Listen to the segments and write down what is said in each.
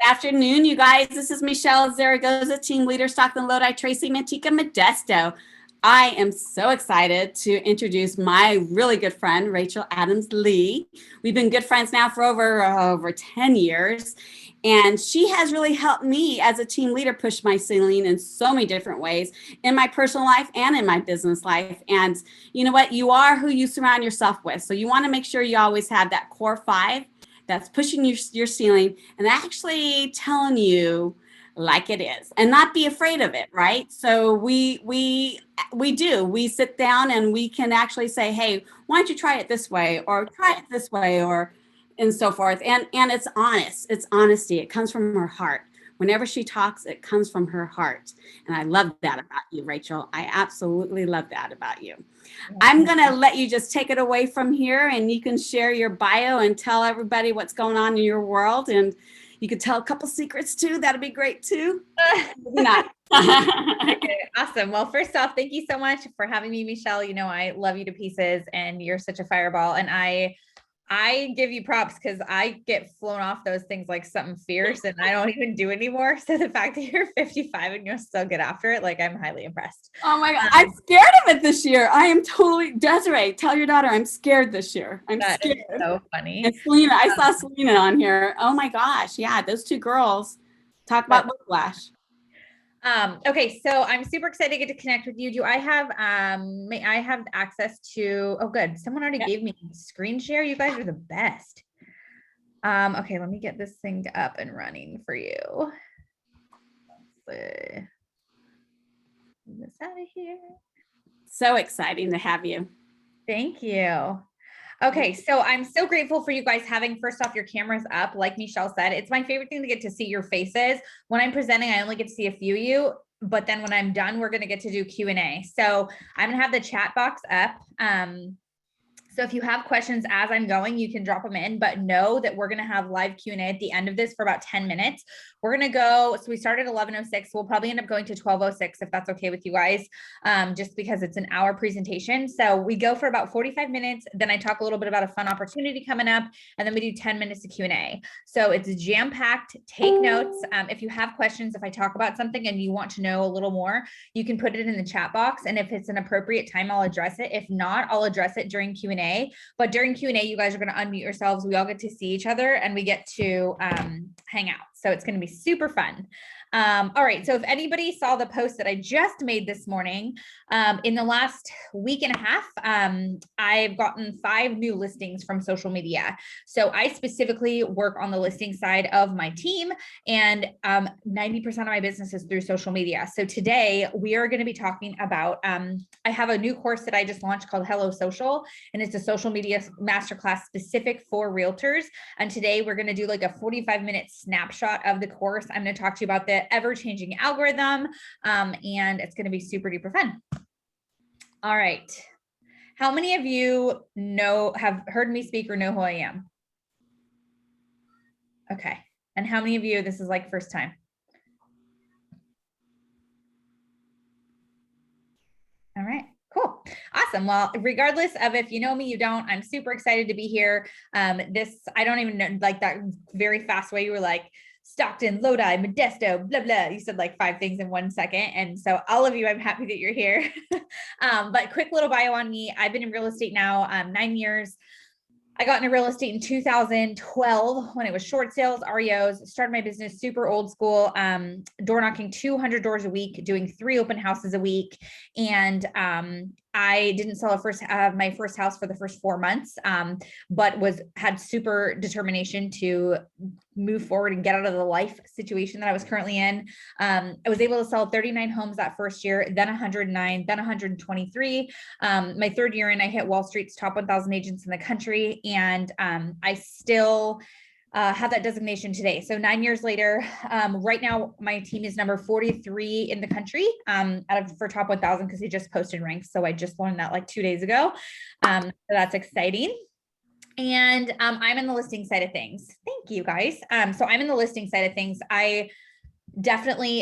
Afternoon, you guys. This is Michele, Zaragoza, team leader, Stockton Lodi, Tracy Mantica Modesto. I am so excited to introduce my really good friend, Rachel Adams Lee. We've been good friends now for over 10 years. And she has really helped me as a team leader push my ceiling in so many different ways in my personal life and in my business life. And you know what? You are who you surround yourself with. So you want to make sure you always have that core five that's pushing your ceiling and actually telling you like it is and not be afraid of it, right? So we sit down and we can actually say, hey, why don't you try it this way or try it this way or and so forth. And it's honest. It's honesty. It comes from her heart. Whenever she talks, it comes from her heart. And I love that about you, Rachel. I absolutely love that about you. I'm going to let you just take it away from here and you can share your bio and tell everybody what's going on in your world. And you could tell a couple secrets too. That'd be great too. Not. Okay, awesome. Well, first off, thank you so much for having me, Michele. You know, I love you to pieces and you're such a fireball. And I give you props because I get flown off those things like something fierce and I don't even do anymore. So the fact that you're 55 and you'll still get after it, like I'm highly impressed. Oh my God. I'm scared of it this year. I am totally Desiree. Tell your daughter I'm scared this year. I'm scared. So funny. And Selena, I saw Selena on here. Oh my gosh. Yeah. Those two girls talk about whiplash. Okay, so I'm super excited to get to connect with you. Do I have access to, oh good, someone already gave me screen share. You guys are the best. Okay, let me get this thing up and running for you. Let's see. Get this out of here. So exciting to have you. Thank you. Okay, so I'm so grateful for you guys having, first off, your cameras up. Like Michele said, it's my favorite thing to get to see your faces. When I'm presenting, I only get to see a few of you, but then when I'm done, we're going to get to do Q&A. So I'm going to have the chat box up. So if you have questions as I'm going, you can drop them in, but know that we're going to have live Q&A at the end of this for about 10 minutes. We're going to go, so we started at 11:06. We'll probably end up going to 12:06 if that's okay with you guys, just because it's an hour presentation. So we go for about 45 minutes. Then I talk a little bit about a fun opportunity coming up, and then we do 10 minutes of Q&A. So it's jam-packed. Take notes. If you have questions, if I talk about something and you want to know a little more, you can put it in the chat box. And if it's an appropriate time, I'll address it. If not, I'll address it during Q&A. But during Q&A, you guys are going to unmute yourselves. We all get to see each other and we get to hang out. So it's going to be super fun. All right. So if anybody saw the post that I just made this morning, in the last week and a half, I've gotten 5 new listings from social media. So I specifically work on the listing side of my team, and 90% of my business is through social media. So today we are going to be talking about, I have a new course that I just launched called Hello Social, and it's a social media masterclass specific for realtors. And today we're going to do like a 45-minute snapshot of the course. I'm going to talk to you about the ever-changing algorithm, and it's going to be super duper fun. All right. How many of you have heard me speak or know who I am? Okay. And how many of you, this is like first time? All right. Cool. Awesome. Well, regardless of if you know me, you don't, I'm super excited to be here. I don't even know, like that very fast way you were like, Stockton, Lodi, Modesto, blah, blah. You said like 5 things in 1 second. And so all of you, I'm happy that you're here. But quick little bio on me. I've been in real estate now 9 years. I got into real estate in 2012 when it was short sales, REOs, started my business super old school, door knocking 200 doors a week, doing 3 open houses a week. And I didn't sell my first house for the first 4 months, but had super determination to move forward and get out of the life situation that I was currently in. I was able to sell 39 homes that first year, then 109, then 123. My third year in, I hit Wall Street's top 1,000 agents in the country. And I still have that designation today. So 9 years later, right now, my team is number 43 in the country for top 1,000 because they just posted ranks. So I just learned that like 2 days ago. So that's exciting. And I'm in the listing side of things. Thank you guys. So I'm in the listing side of things. I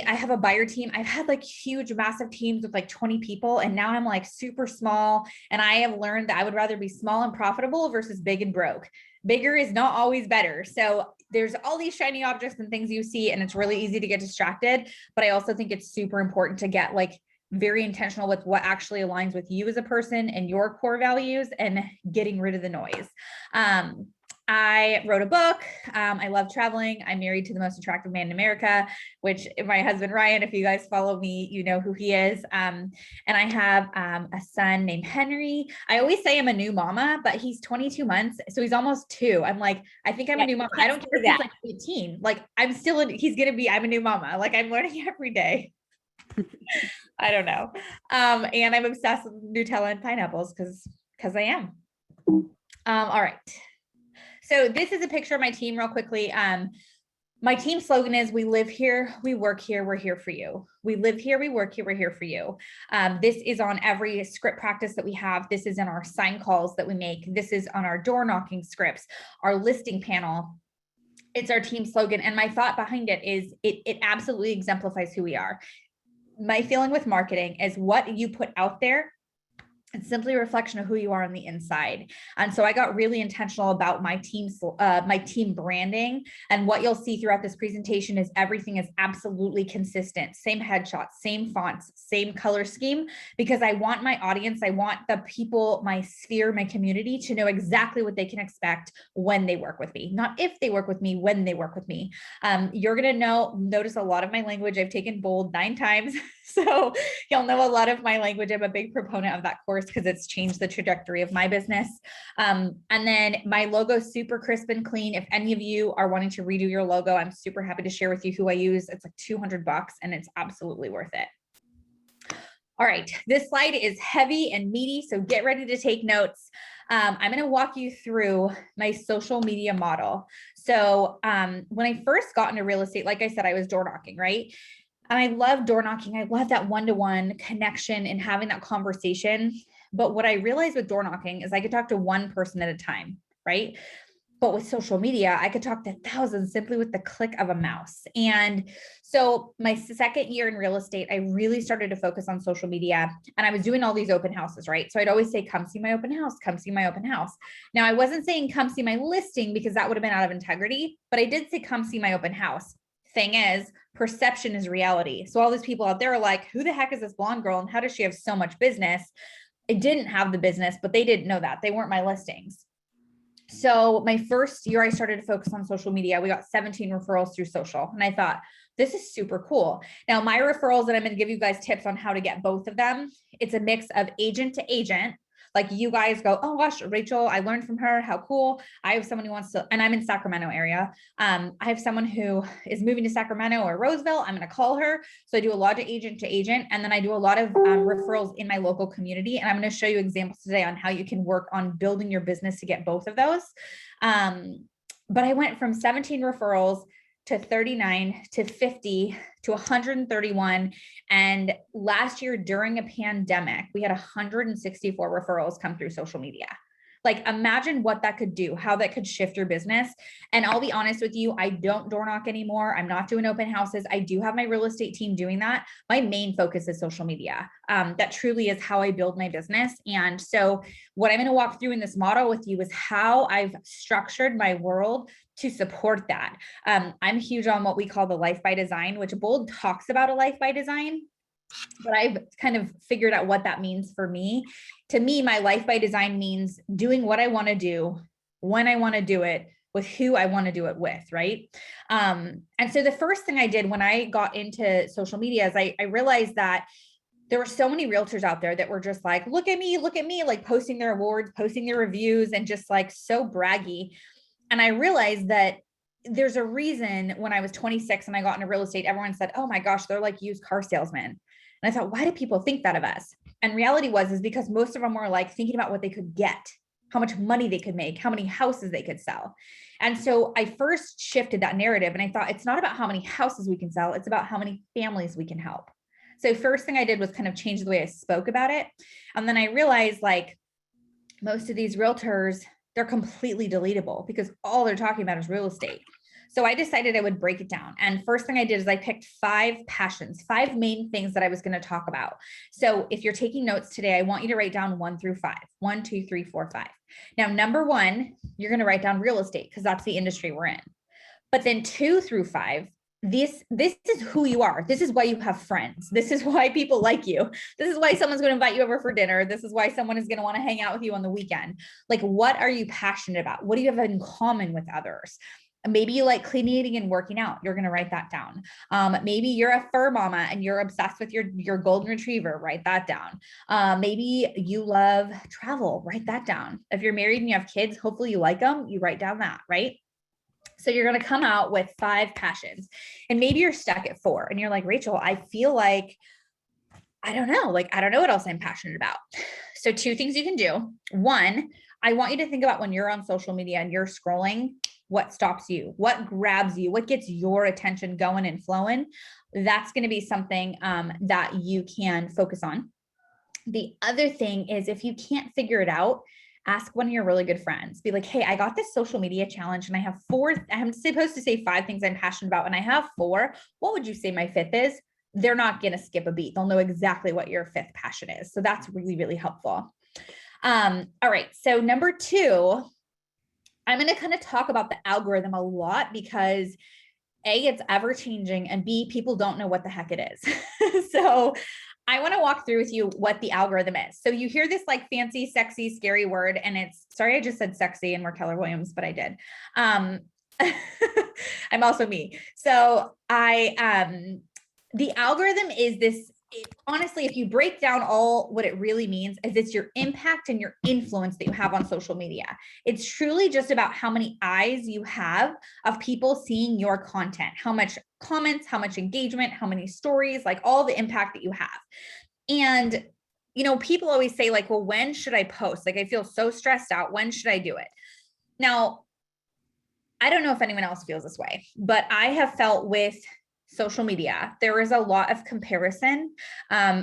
have a buyer team. I've had like huge, massive teams with like 20 people. And now I'm like super small. And I have learned that I would rather be small and profitable versus big and broke. Bigger is not always better. So there's all these shiny objects and things you see, and it's really easy to get distracted. But I also think it's super important to get like very intentional with what actually aligns with you as a person and your core values and getting rid of the noise. I wrote a book. I love traveling. I'm married to the most attractive man in America, which my husband, Ryan, if you guys follow me, you know who he is. And I have a son named Henry. I always say I'm a new mama, but he's 22 months. So he's almost 2. I'm like, I think I'm a new mama. I don't care if he's like 18. Like I'm a new mama. Like I'm learning every day. I don't know. And I'm obsessed with Nutella and pineapples because I am. All right. So this is a picture of my team real quickly. My team slogan is, we live here, we work here, we're here for you. We live here, we work here, we're here for you. This is on every script practice that we have. This is in our sign calls that we make. This is on our door knocking scripts, our listing panel. It's our team slogan. And my thought behind it is it absolutely exemplifies who we are. My feeling with marketing is what you put out there, it's simply a reflection of who you are on the inside. And so I got really intentional about my team branding. And what you'll see throughout this presentation is everything is absolutely consistent. Same headshots, same fonts, same color scheme, because I want my audience, I want the people, my sphere, my community to know exactly what they can expect when they work with me. Not if they work with me, when they work with me. You're going to notice a lot of my language. I've taken bold 9 times. So you'll know a lot of my language. I'm a big proponent of that course because it's changed the trajectory of my business. And then my logo is super crisp and clean. If any of you are wanting to redo your logo, I'm super happy to share with you who I use. It's like $200 and it's absolutely worth it. All right, this slide is heavy and meaty, so get ready to take notes. I'm going to walk you through my social media model. So when I first got into real estate, like I said, I was door knocking, right? And I love door knocking. I love that one-to-one connection and having that conversation. But what I realized with door knocking is I could talk to one person at a time, right? But with social media, I could talk to thousands simply with the click of a mouse. And so my second year in real estate, I really started to focus on social media, and I was doing all these open houses, right? So I'd always say, come see my open house, come see my open house. Now I wasn't saying come see my listing because that would have been out of integrity, but I did say, come see my open house. Thing is, perception is reality. So all these people out there are like, who the heck is this blonde girl? And how does she have so much business? I didn't have the business, but they didn't know that. They weren't my listings. So my first year, I started to focus on social media. We got 17 referrals through social. And I thought, this is super cool. Now my referrals, and I'm going to give you guys tips on how to get both of them. It's a mix of agent to agent. Like you guys go, oh gosh, Rachel, I learned from her. How cool. I have someone who wants to, and I'm in Sacramento area. I have someone who is moving to Sacramento or Roseville. I'm going to call her. So I do a lot of agent to agent, and then I do a lot of referrals in my local community. And I'm going to show you examples today on how you can work on building your business to get both of those. But I went from 17 referrals to 39 to 50 to 131. And last year during a pandemic, we had 164 referrals come through social media. Like imagine what that could do, how that could shift your business. And I'll be honest with you, I don't door knock anymore. I'm not doing open houses. I do have my real estate team doing that. My main focus is social media. That truly is how I build my business. And so what I'm going to walk through in this model with you is how I've structured my world to support that. I'm huge on what we call the life by design, which Bold talks about a life by design. But I've kind of figured out what that means for me. To me, my life by design means doing what I want to do, when I want to do it, with who I want to do it with, right? And so the first thing I did when I got into social media is I realized that there were so many realtors out there that were just like, look at me, like posting their awards, posting their reviews, and just like so braggy. And I realized that there's a reason when I was 26 and I got into real estate, everyone said, oh my gosh, they're like used car salesmen. And I thought, why do people think that of us? And reality is because most of them were like thinking about what they could get, how much money they could make, how many houses they could sell. And so I first shifted that narrative and I thought, it's not about how many houses we can sell. It's about how many families we can help. So first thing I did was kind of change the way I spoke about it. And then I realized like most of these realtors, they're completely deletable because all they're talking about is real estate. So I decided I would break it down. And first thing I did is I picked 5 passions, 5 main things that I was going to talk about. So if you're taking notes today, I want you to write down 1 through 5, 1, 2, 3, 4, 5. Now, number 1, you're going to write down real estate because that's the industry we're in. But then 2 through 5, this is who you are. This is why you have friends. This is why people like you. This is why someone's going to invite you over for dinner. This is why someone is going to want to hang out with you on the weekend. Like, what are you passionate about? What do you have in common with others? Maybe you like cleaning and working out. You're going to write that down. Maybe you're a fur mama and you're obsessed with your golden retriever. Write that down. Maybe you love travel. Write that down. If you're married and you have kids, hopefully you like them. You write down that, right? So you're going to come out with 5 passions, and maybe you're stuck at 4 and you're like, Rachel, I feel like, I don't know what else I'm passionate about. So 2 things you can do. 1, I want you to think about when you're on social media and you're scrolling, what stops you, what grabs you, what gets your attention going and flowing. That's going to be something that you can focus on. The other thing is, if you can't figure it out, ask one of your really good friends. Be like, hey, I got this social media challenge and I have 4, I'm supposed to say 5 things I'm passionate about, and I have 4. What would you say my 5th is? They're not going to skip a beat. They'll know exactly what your 5th passion is. So that's really, really helpful. All right. So number 2, I'm going to kind of talk about the algorithm a lot because A, it's ever changing, and B, people don't know what the heck it is. So I want to walk through with you what the algorithm is. So you hear this like fancy, sexy, scary word, and it's, sorry, I just said sexy and we're Keller Williams, but I did. I'm also me. So the algorithm is this, honestly, if you break down all what it really means, is it's your impact and your influence that you have on social media. It's truly just about how many eyes you have of people seeing your content, how much comments, how much engagement, how many stories, like all the impact that you have. And, you know, people always say like, well, when should I post? Like, I feel so stressed out. When should I do it? Now, I don't know if anyone else feels this way, but I have felt with social media, there is a lot of comparison.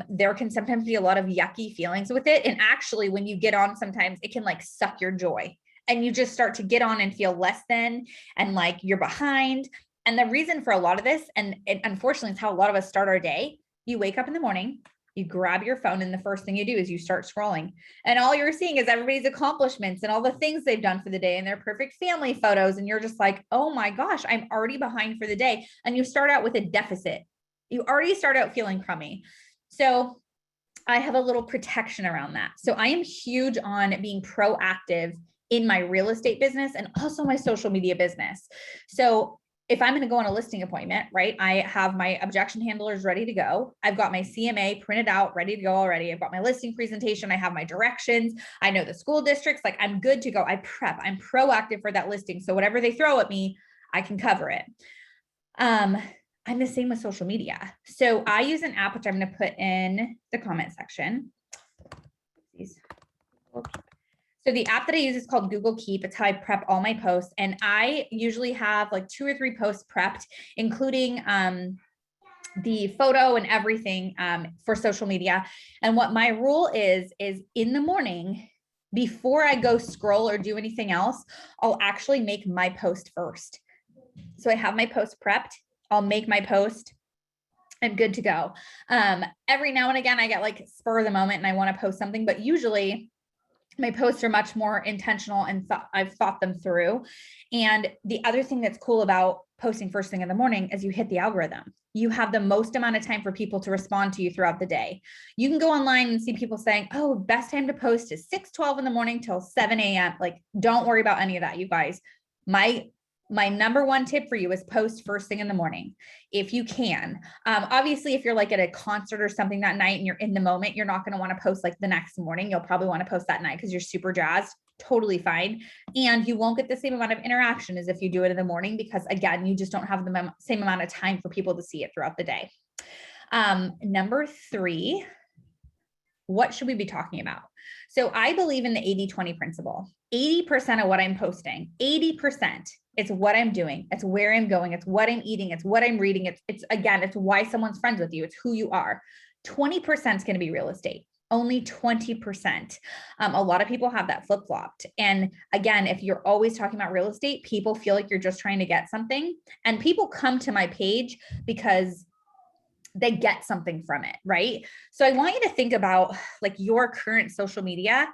There can sometimes be a lot of yucky feelings with it. And actually, when you get on, sometimes it can like suck your joy, and you just start to get on and feel less than, and like you're behind. And the reason for a lot of this, and it, unfortunately, it's how a lot of us start our day. You wake up in the morning, you grab your phone, and the first thing you do is you start scrolling. And all you're seeing is everybody's accomplishments and all the things they've done for the day and their perfect family photos. And you're just like, oh my gosh, I'm already behind for the day. And you start out with a deficit. You already start out feeling crummy. So I have a little protection around that. So I am huge on being proactive in my real estate business and also my social media business. So if I'm going to go on a listing appointment, right, I have my objection handlers ready to go. I've got my CMA printed out, ready to go already. I've got my listing presentation. I have my directions. I know the school districts, like I'm good to go. I prep, I'm proactive for that listing. So whatever they throw at me, I can cover it. I'm the same with social media. So I use an app, which I'm going to put in the comment section. So the app that I use is called Google Keep. It's how I prep all my posts. And I usually have like 2 or 3 posts prepped, including the photo and everything for social media. And what my rule is in the morning, before I go scroll or do anything else, I'll actually make my post first. So I have my post prepped. I'll make my post. I'm good to go. Every now and again, I get like spur of the moment and I want to post something, but usually my posts are much more intentional and I've thought them through. And the other thing that's cool about posting first thing in the morning is you hit the algorithm. You have the most amount of time for people to respond to you throughout the day. You can go online and see people saying, oh, best time to post is 6:12 in the morning till 7 a.m. Like, don't worry about any of that, you guys. My number 1 tip for you is post first thing in the morning, if you can. Obviously, if you're like at a concert or something that night and you're in the moment, you're not going to want to post like the next morning. You'll probably want to post that night because you're super jazzed. Totally fine. And you won't get the same amount of interaction as if you do it in the morning, because again, you just don't have the same amount of time for people to see it throughout the day. Number 3, what should we be talking about? So I believe in the 80-20 principle. 80% of what I'm posting, 80%, it's what I'm doing. It's where I'm going. It's what I'm eating. It's what I'm reading. It's again, it's why someone's friends with you. It's who you are. 20% is going to be real estate. Only 20%. A lot of people have that flip-flopped. And again, if you're always talking about real estate, people feel like you're just trying to get something. And people come to my page because they get something from it, right? So I want you to think about like your current social media.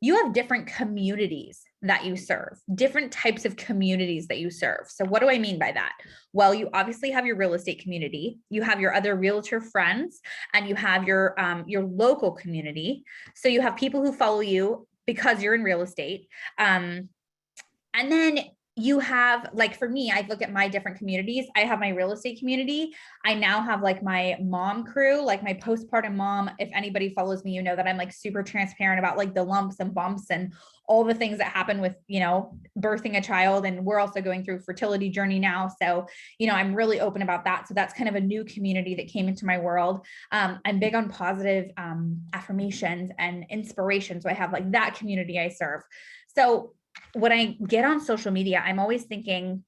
you have different communities that you serve, different types of communities that you serve. So what do I mean by that? Well, you obviously have your real estate community, you have your other realtor friends, and you have your local community. So you have people who follow you because you're in real estate. And then you have, like, for me, I look at my different communities. I have my real estate community. I now have like my mom crew, like my postpartum mom. If anybody follows me, you know that I'm like super transparent about like the lumps and bumps and all the things that happen with, you know, birthing a child. And we're also going through fertility journey now. So, you know, I'm really open about that. So that's kind of a new community that came into my world. I'm big on positive affirmations and inspiration. So I have like that community I serve. So when I get on social media, I'm always thinking,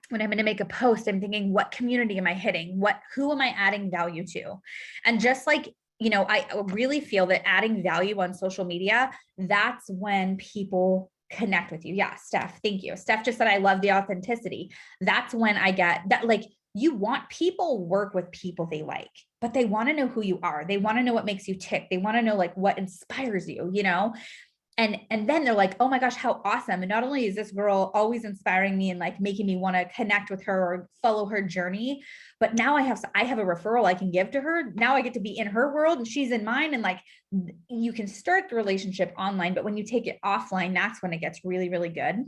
when I'm going to make a post, I'm thinking, what community am I hitting? Who am I adding value to? And just like, you know, I really feel that adding value on social media, that's when people connect with you. Yeah, Steph, thank you. Steph just said, I love the authenticity. That's when I get that, like, you want people work with people they like, but they want to know who you are. They want to know what makes you tick. They want to know like what inspires you, you know? And then they're like, oh my gosh, how awesome. And not only is this girl always inspiring me and like making me want to connect with her or follow her journey, but now I have a referral I can give to her. Now I get to be in her world and she's in mine. And like, you can start the relationship online, but when you take it offline, that's when it gets really, really good.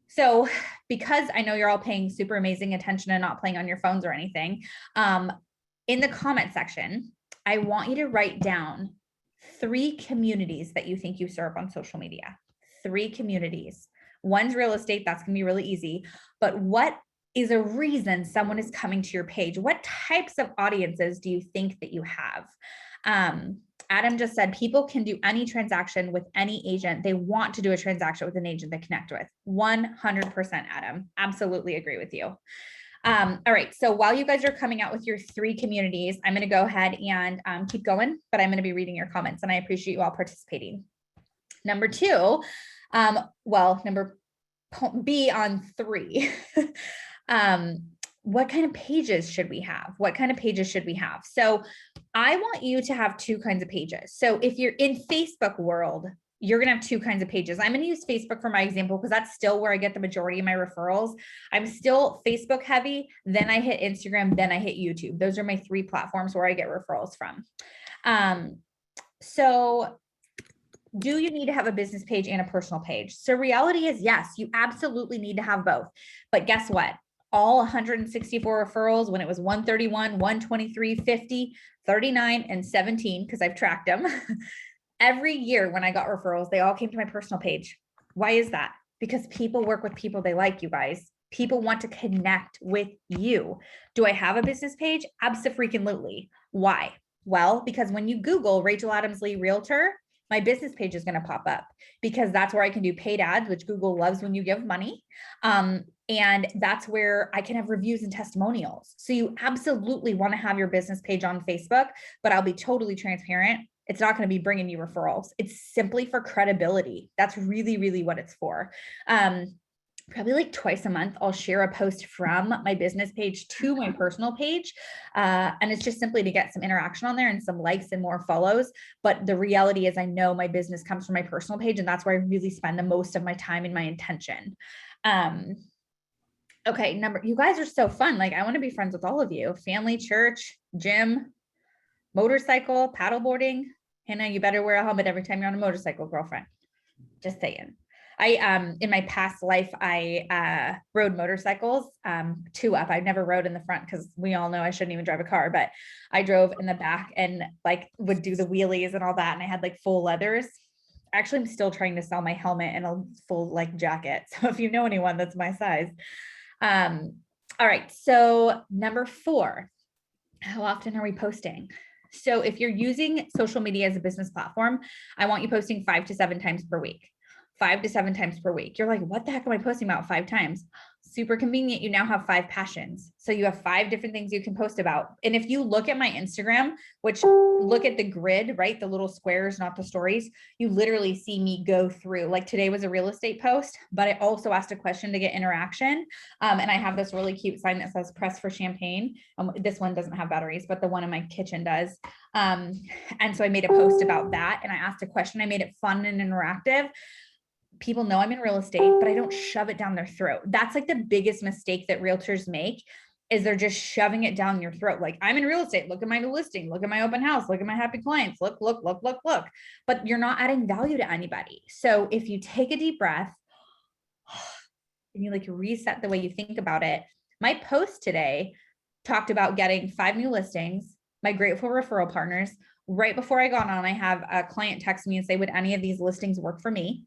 So because I know you're all paying super amazing attention and not playing on your phones or anything, in the comment section, I want you to write down 3 communities that you think you serve on social media. 3 communities. One's real estate. That's going to be really easy. But what is a reason someone is coming to your page? What types of audiences do you think that you have? Adam just said, people can do any transaction with any agent. They want to do a transaction with an agent they connect with. 100%, Adam. Absolutely agree with you. All right. So while you guys are coming out with your 3 communities, I'm going to go ahead and keep going, but I'm going to be reading your comments and I appreciate you all participating. Number 2, number B on 3. What kind of pages should we have? What kind of pages should we have? So I want you to have 2 kinds of pages. So if you're in Facebook world, you're going to have 2 kinds of pages. I'm going to use Facebook for my example, because that's still where I get the majority of my referrals. I'm still Facebook heavy. Then I hit Instagram, then I hit YouTube. Those are my 3 platforms where I get referrals from. So do you need to have a business page and a personal page? So reality is yes, you absolutely need to have both. But guess what? All 164 referrals, when it was 131, 123, 50, 39, and 17, because I've tracked them. Every year when I got referrals, they all came to my personal page. Why is that? Because people work with people they like, you guys. People want to connect with you. Do I have a business page? Abso-freaking-lutely. Why? Well, because when you Google Rachel Adams Lee Realtor, my business page is going to pop up, because that's where I can do paid ads, which Google loves when you give money. And that's where I can have reviews and testimonials. So you absolutely want to have your business page on Facebook, but I'll be totally transparent. It's not going to be bringing you referrals. It's simply for credibility. That's really, really what it's for. Probably like twice a month, I'll share a post from my business page to my personal page. And it's just simply to get some interaction on there and some likes and more follows. But the reality is I know my business comes from my personal page, and that's where I really spend the most of my time and my intention. Okay, you guys are so fun. Like, I want to be friends with all of you. Family, church, gym, motorcycle, paddleboarding. Hannah, you better wear a helmet every time you're on a motorcycle, girlfriend. Just saying. In my past life, I rode motorcycles, 2 up. I never rode in the front because we all know I shouldn't even drive a car, but I drove in the back and like would do the wheelies and all that. And I had like full leathers. Actually, I'm still trying to sell my helmet and a full like jacket. So if you know anyone that's my size. All right. So number 4, how often are we posting? So if you're using social media as a business platform, I want you posting 5 to 7 times per week. 5 to 7 times per week. You're like, what the heck am I posting about 5 times? super convenient. You now have 5 passions. So you have 5 different things you can post about. And if you look at my Instagram, which look at the grid, right? The little squares, not the stories, you literally see me go through, like today was a real estate post, but I also asked a question to get interaction. And I have this really cute sign that says press for champagne. This one doesn't have batteries, but the one in my kitchen does. And so I made a post about that and I asked a question. I made it fun and interactive. People know I'm in real estate, but I don't shove it down their throat. That's like the biggest mistake that realtors make, is they're just shoving it down your throat. Like, I'm in real estate. Look at my listing. Look at my open house. Look at my happy clients. Look. But you're not adding value to anybody. So if you take a deep breath and you like reset the way you think about it, my post today talked about getting 5 new listings, my grateful referral partners. Right before I got on, I have a client text me and say, would any of these listings work for me?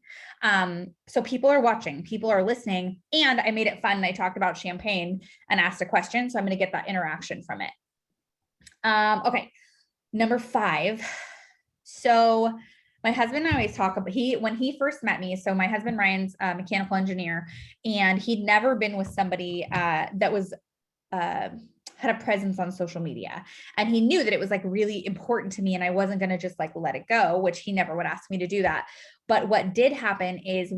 So people are watching, people are listening, and I made it fun. I talked about champagne and asked a question. So I'm going to get that interaction from it. Okay. Number 5. So my husband and I always talk about, when he first met me, so my husband, Ryan's a mechanical engineer, and he'd never been with somebody that was, had a presence on social media. And he knew that it was like really important to me and I wasn't going to just like let it go, which he never would ask me to do that. But what did happen is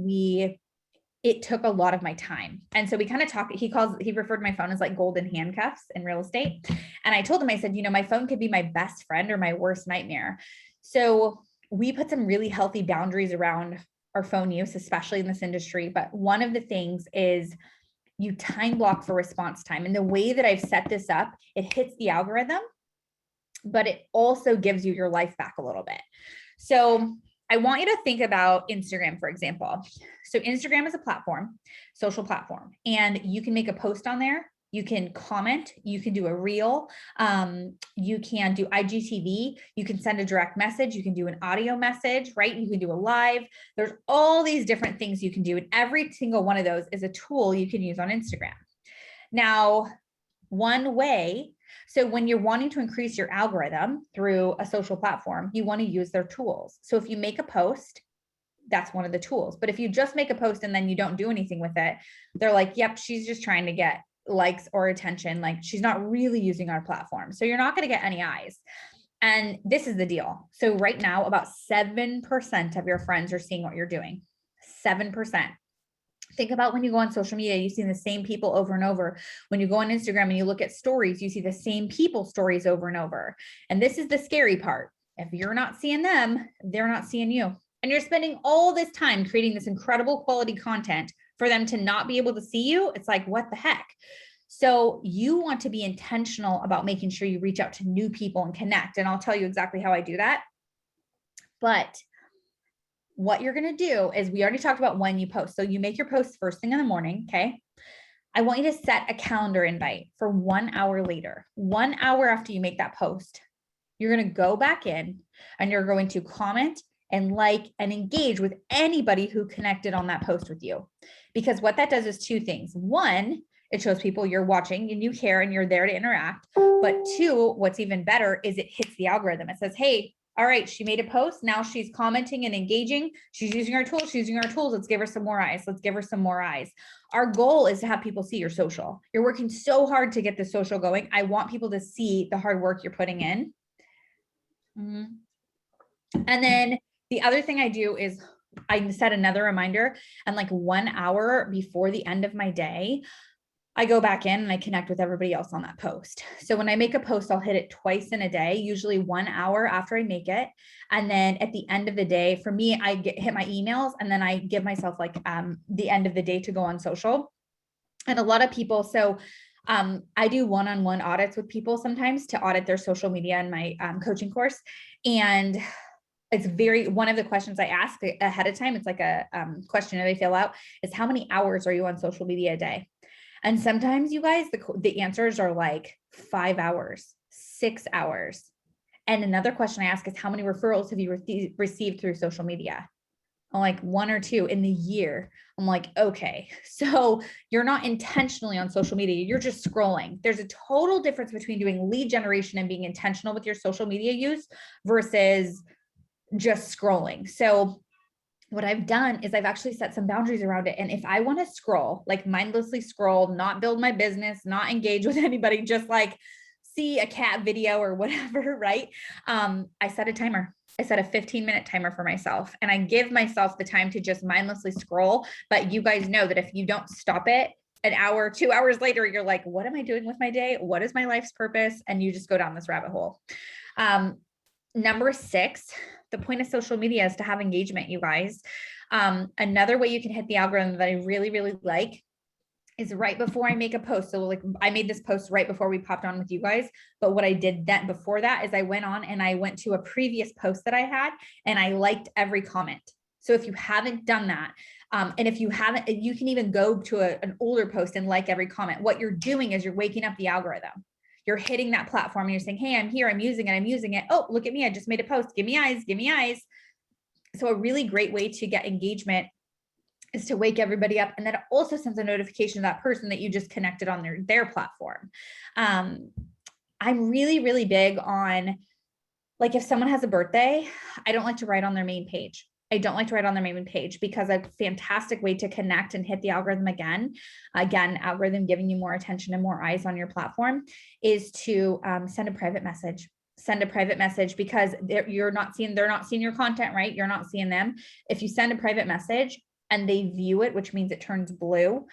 it took a lot of my time. And so we kind of talked, he referred to my phone as like golden handcuffs in real estate. And I told him, I said, my phone could be my best friend or my worst nightmare. So we put some really healthy boundaries around our phone use, especially in this industry. But one of the things is you time block for response time. And the way that I've set this up, it hits the algorithm, but it also gives you your life back a little bit. So I want you to think about Instagram, for example. So Instagram is a platform, social platform, and you can make a post on there. You can comment, you can do a reel, you can do IGTV, you can send a direct message, you can do an audio message, right? You can do a live. There's all these different things you can do. And every single one of those is a tool you can use on Instagram. Now, one way, so when you're wanting to increase your algorithm through a social platform, you want to use their tools. So if you make a post, that's one of the tools. But if you just make a post and then you don't do anything with it, they're like, yep, she's just trying to get likes or attention. Like, she's not really using our platform. So you're not going to get any eyes. And this is the deal. So right now, about 7% of your friends are seeing what you're doing. 7%. Think about when you go on social media, you see the same people over and over. When you go on Instagram and you look at stories, you see the same people stories over and over. And this is the scary part. If you're not seeing them, they're not seeing you. And you're spending all this time creating this incredible quality content for them to not be able to see you. It's like, what the heck? So you want to be intentional about making sure you reach out to new people and connect. And I'll tell you exactly how I do that. But what you're going to do is, we already talked about when you post. So you make your post first thing in the morning. Okay. I want you to set a calendar invite for 1 hour later. 1 hour after you make that post, you're going to go back in and you're going to comment and like and engage with anybody who connected on that post with you. Because what that does is 2 things. 1, it shows people you're watching and you care and you're there to interact. But 2, what's even better is it hits the algorithm. It says, hey, all right, she made a post. Now she's commenting and engaging. She's using our tools. She's using our tools. Let's give her some more eyes. Let's give her some more eyes. Our goal is to have people see your social. You're working so hard to get the social going. I want people to see the hard work you're putting in. And then the other thing I do is I set another reminder, and like 1 hour before the end of my day, I go back in and I connect with everybody else on that post. So when I make a post, I'll hit it twice in a day, usually 1 hour after I make it. And then at the end of the day, for me, I hit my emails and then I give myself like the end of the day to go on social. And a lot of people, so I do one-on-one audits with people sometimes to audit their social media in my coaching course. And it's one of the questions I ask ahead of time, it's like a questionnaire they fill out, is how many hours are you on social media a day? And sometimes, you guys, the answers are like 5 hours, 6 hours. And another question I ask is, how many referrals have you received through social media? I'm like, 1 or 2 in the year. I'm like, okay, so you're not intentionally on social media. You're just scrolling. There's a total difference between doing lead generation and being intentional with your social media use versus just scrolling. So what I've done is I've actually set some boundaries around it. And if I want to scroll, like mindlessly scroll, not build my business, not engage with anybody, just like see a cat video or whatever, right? I set a timer. I set a 15-minute timer for myself, and I give myself the time to just mindlessly scroll. But you guys know that if you don't stop it, an hour, 2 hours later, you're like, what am I doing with my day? What is my life's purpose? And you just go down this rabbit hole. Number 6, the point of social media is to have engagement, you guys. Another way you can hit the algorithm that I really, really like is right before I make a post. So like I made this post right before we popped on with you guys. But what I did then before that is I went on and I went to a previous post that I had and I liked every comment. So if you haven't done that, and if you haven't, you can even go to an older post and like every comment. What you're doing is you're waking up the algorithm. You're hitting that platform and you're saying, hey, I'm here, I'm using it, I'm using it. Oh, look at me, I just made a post. Give me eyes, give me eyes. So a really great way to get engagement is to wake everybody up. And then it also sends a notification to that person that you just connected on their platform. I'm really, really big on, like, if someone has a birthday, I don't like to write on their main page. I don't like to write on their main page because a fantastic way to connect and hit the algorithm again, algorithm giving you more attention and more eyes on your platform, is to send a private message. Send a private message because they're not seeing your content, right? You're not seeing them. If you send a private message and they view it, which means it turns blue,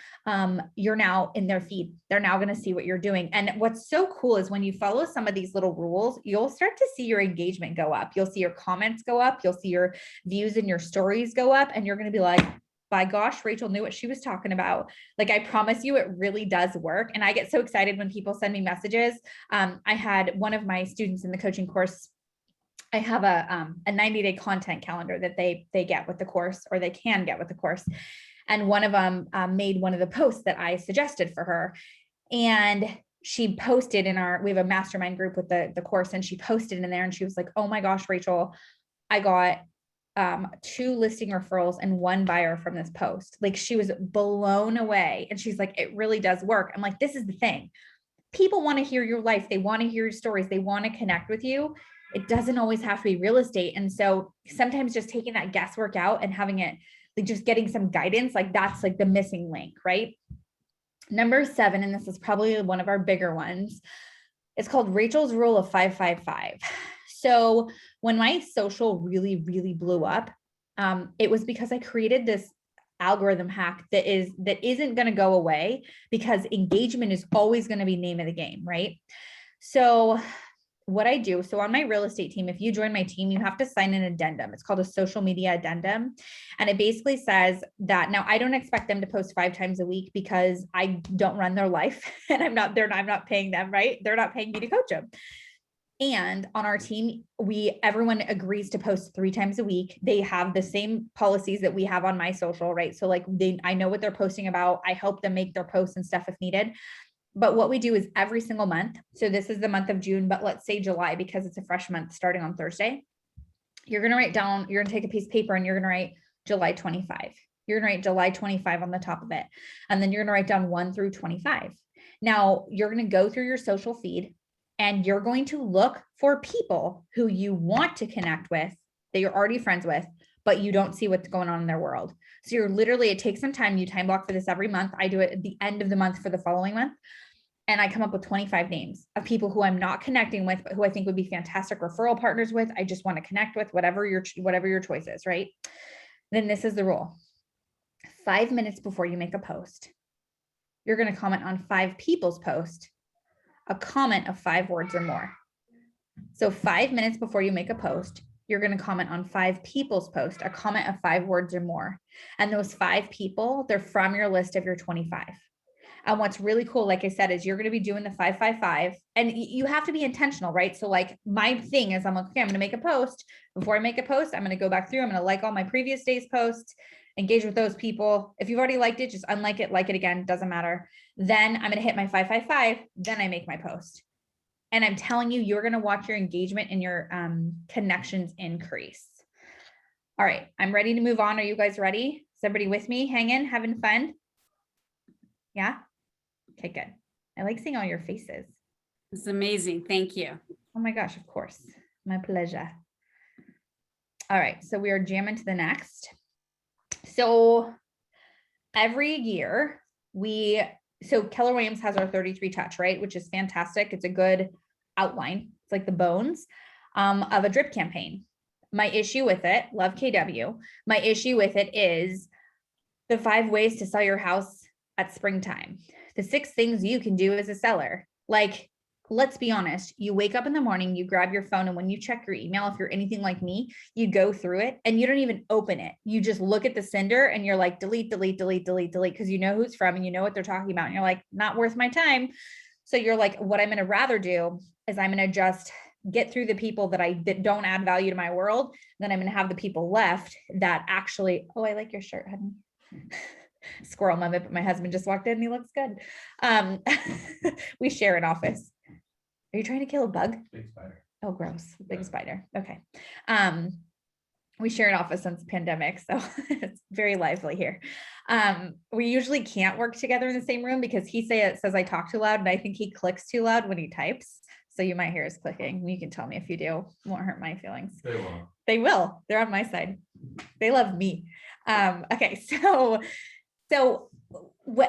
you're now in their feed. They're now going to see what you're doing. And what's so cool is when you follow some of these little rules, you'll start to see your engagement go up. You'll see your comments go up. You'll see your views and your stories go up. And you're going to be like, by gosh, Rachel knew what she was talking about. Like, I promise you, it really does work. And I get so excited when people send me messages. I had one of my students in the coaching course, I have a 90-day content calendar that they get with the course, or they can get with the course. And one of them made one of the posts that I suggested for her. And she posted we have a mastermind group with the course, and she posted in there and she was like, oh my gosh, Rachel, I got 2 listing referrals and 1 buyer from this post. Like, she was blown away. And she's like, it really does work. I'm like, this is the thing. People want to hear your life. They want to hear your stories. They want to connect with you. It doesn't always have to be real estate. And so sometimes just taking that guesswork out and having it, like, just getting some guidance, like, that's like the missing link, right? Number 7, and this is probably one of our bigger ones, it's called Rachel's Rule of 555. So when my social really, really blew up, it was because I created this algorithm hack that isn't going to go away, because engagement is always going to be name of the game, right? So what I do, so on my real estate team, if you join my team, you have to sign an addendum. It's called a social media addendum. And it basically says that, now I don't expect them to post 5 times a week because I don't run their life and I'm not paying them, right? They're not paying me to coach them. And on our team, everyone agrees to post 3 times a week. They have the same policies that we have on my social, right? So like I know what they're posting about. I help them make their posts and stuff if needed. But what we do is every single month. So this is the month of June, but let's say July, because it's a fresh month starting on Thursday. You're going to write down, you're going to take a piece of paper and you're going to write July 25. You're going to write July 25 on the top of it. And then you're going to write down 1 through 25. Now you're going to go through your social feed and you're going to look for people who you want to connect with, that you're already friends with, but you don't see what's going on in their world. So you're literally, it takes some time. You time block for this every month. I do it at the end of the month for the following month. And I come up with 25 names of people who I'm not connecting with, but who I think would be fantastic referral partners with. I just want to connect with, whatever your choice is, right? Then this is the rule. 5 minutes before you make a post, you're going to comment on 5 people's post, a comment of 5 words or more. So 5 minutes before you make a post, you're going to comment on 5 people's post, a comment of 5 words or more. And those 5 people, they're from your list of your 25. And what's really cool, like I said, is you're going to be doing the 555, and you have to be intentional, right? So like my thing is, I'm like, okay, I'm going to make a post. Before I make a post, I'm going to go back through, I'm going to like all my previous day's posts, engage with those people. If you've already liked it, just unlike it, like it again, doesn't matter. Then I'm going to hit my 555. Then I make my post. And I'm telling you, you're going to watch your engagement and your connections increase. All right, I'm ready to move on. Are you guys ready? Is everybody with me? Hanging, having fun? Yeah? Okay, good. I like seeing all your faces. It's amazing. Thank you. Oh my gosh, of course. My pleasure. All right, so we are jamming to the next. So every year so Keller Williams has our 33 touch, right? Which is fantastic. It's a good outline. It's like the bones of a drip campaign. My issue with it, love KW. My issue with it is the 5 ways to sell your house at springtime. The 6 things you can do as a seller. Like, let's be honest, you wake up in the morning, you grab your phone, and when you check your email, if you're anything like me, you go through it and you don't even open it. You just look at the sender and you're like, delete, delete, delete, delete, delete, because you know who it's from and you know what they're talking about. And you're like, not worth my time. So you're like, what I'm going to rather do is I'm going to just get through the people that don't add value to my world. Then I'm going to have the people left that actually, oh, I like your shirt, honey. Squirrel moment, but my husband just walked in and he looks good. We share an office. Are you trying to kill a bug? Big spider. Oh, gross. Big spider. Okay. We share an office since the pandemic, so it's very lively here. We usually can't work together in the same room because he says I talk too loud, and I think he clicks too loud when he types. So you might hear us clicking. You can tell me if you do. It won't hurt my feelings. They won't. They will. They're on my side. They love me. Okay. So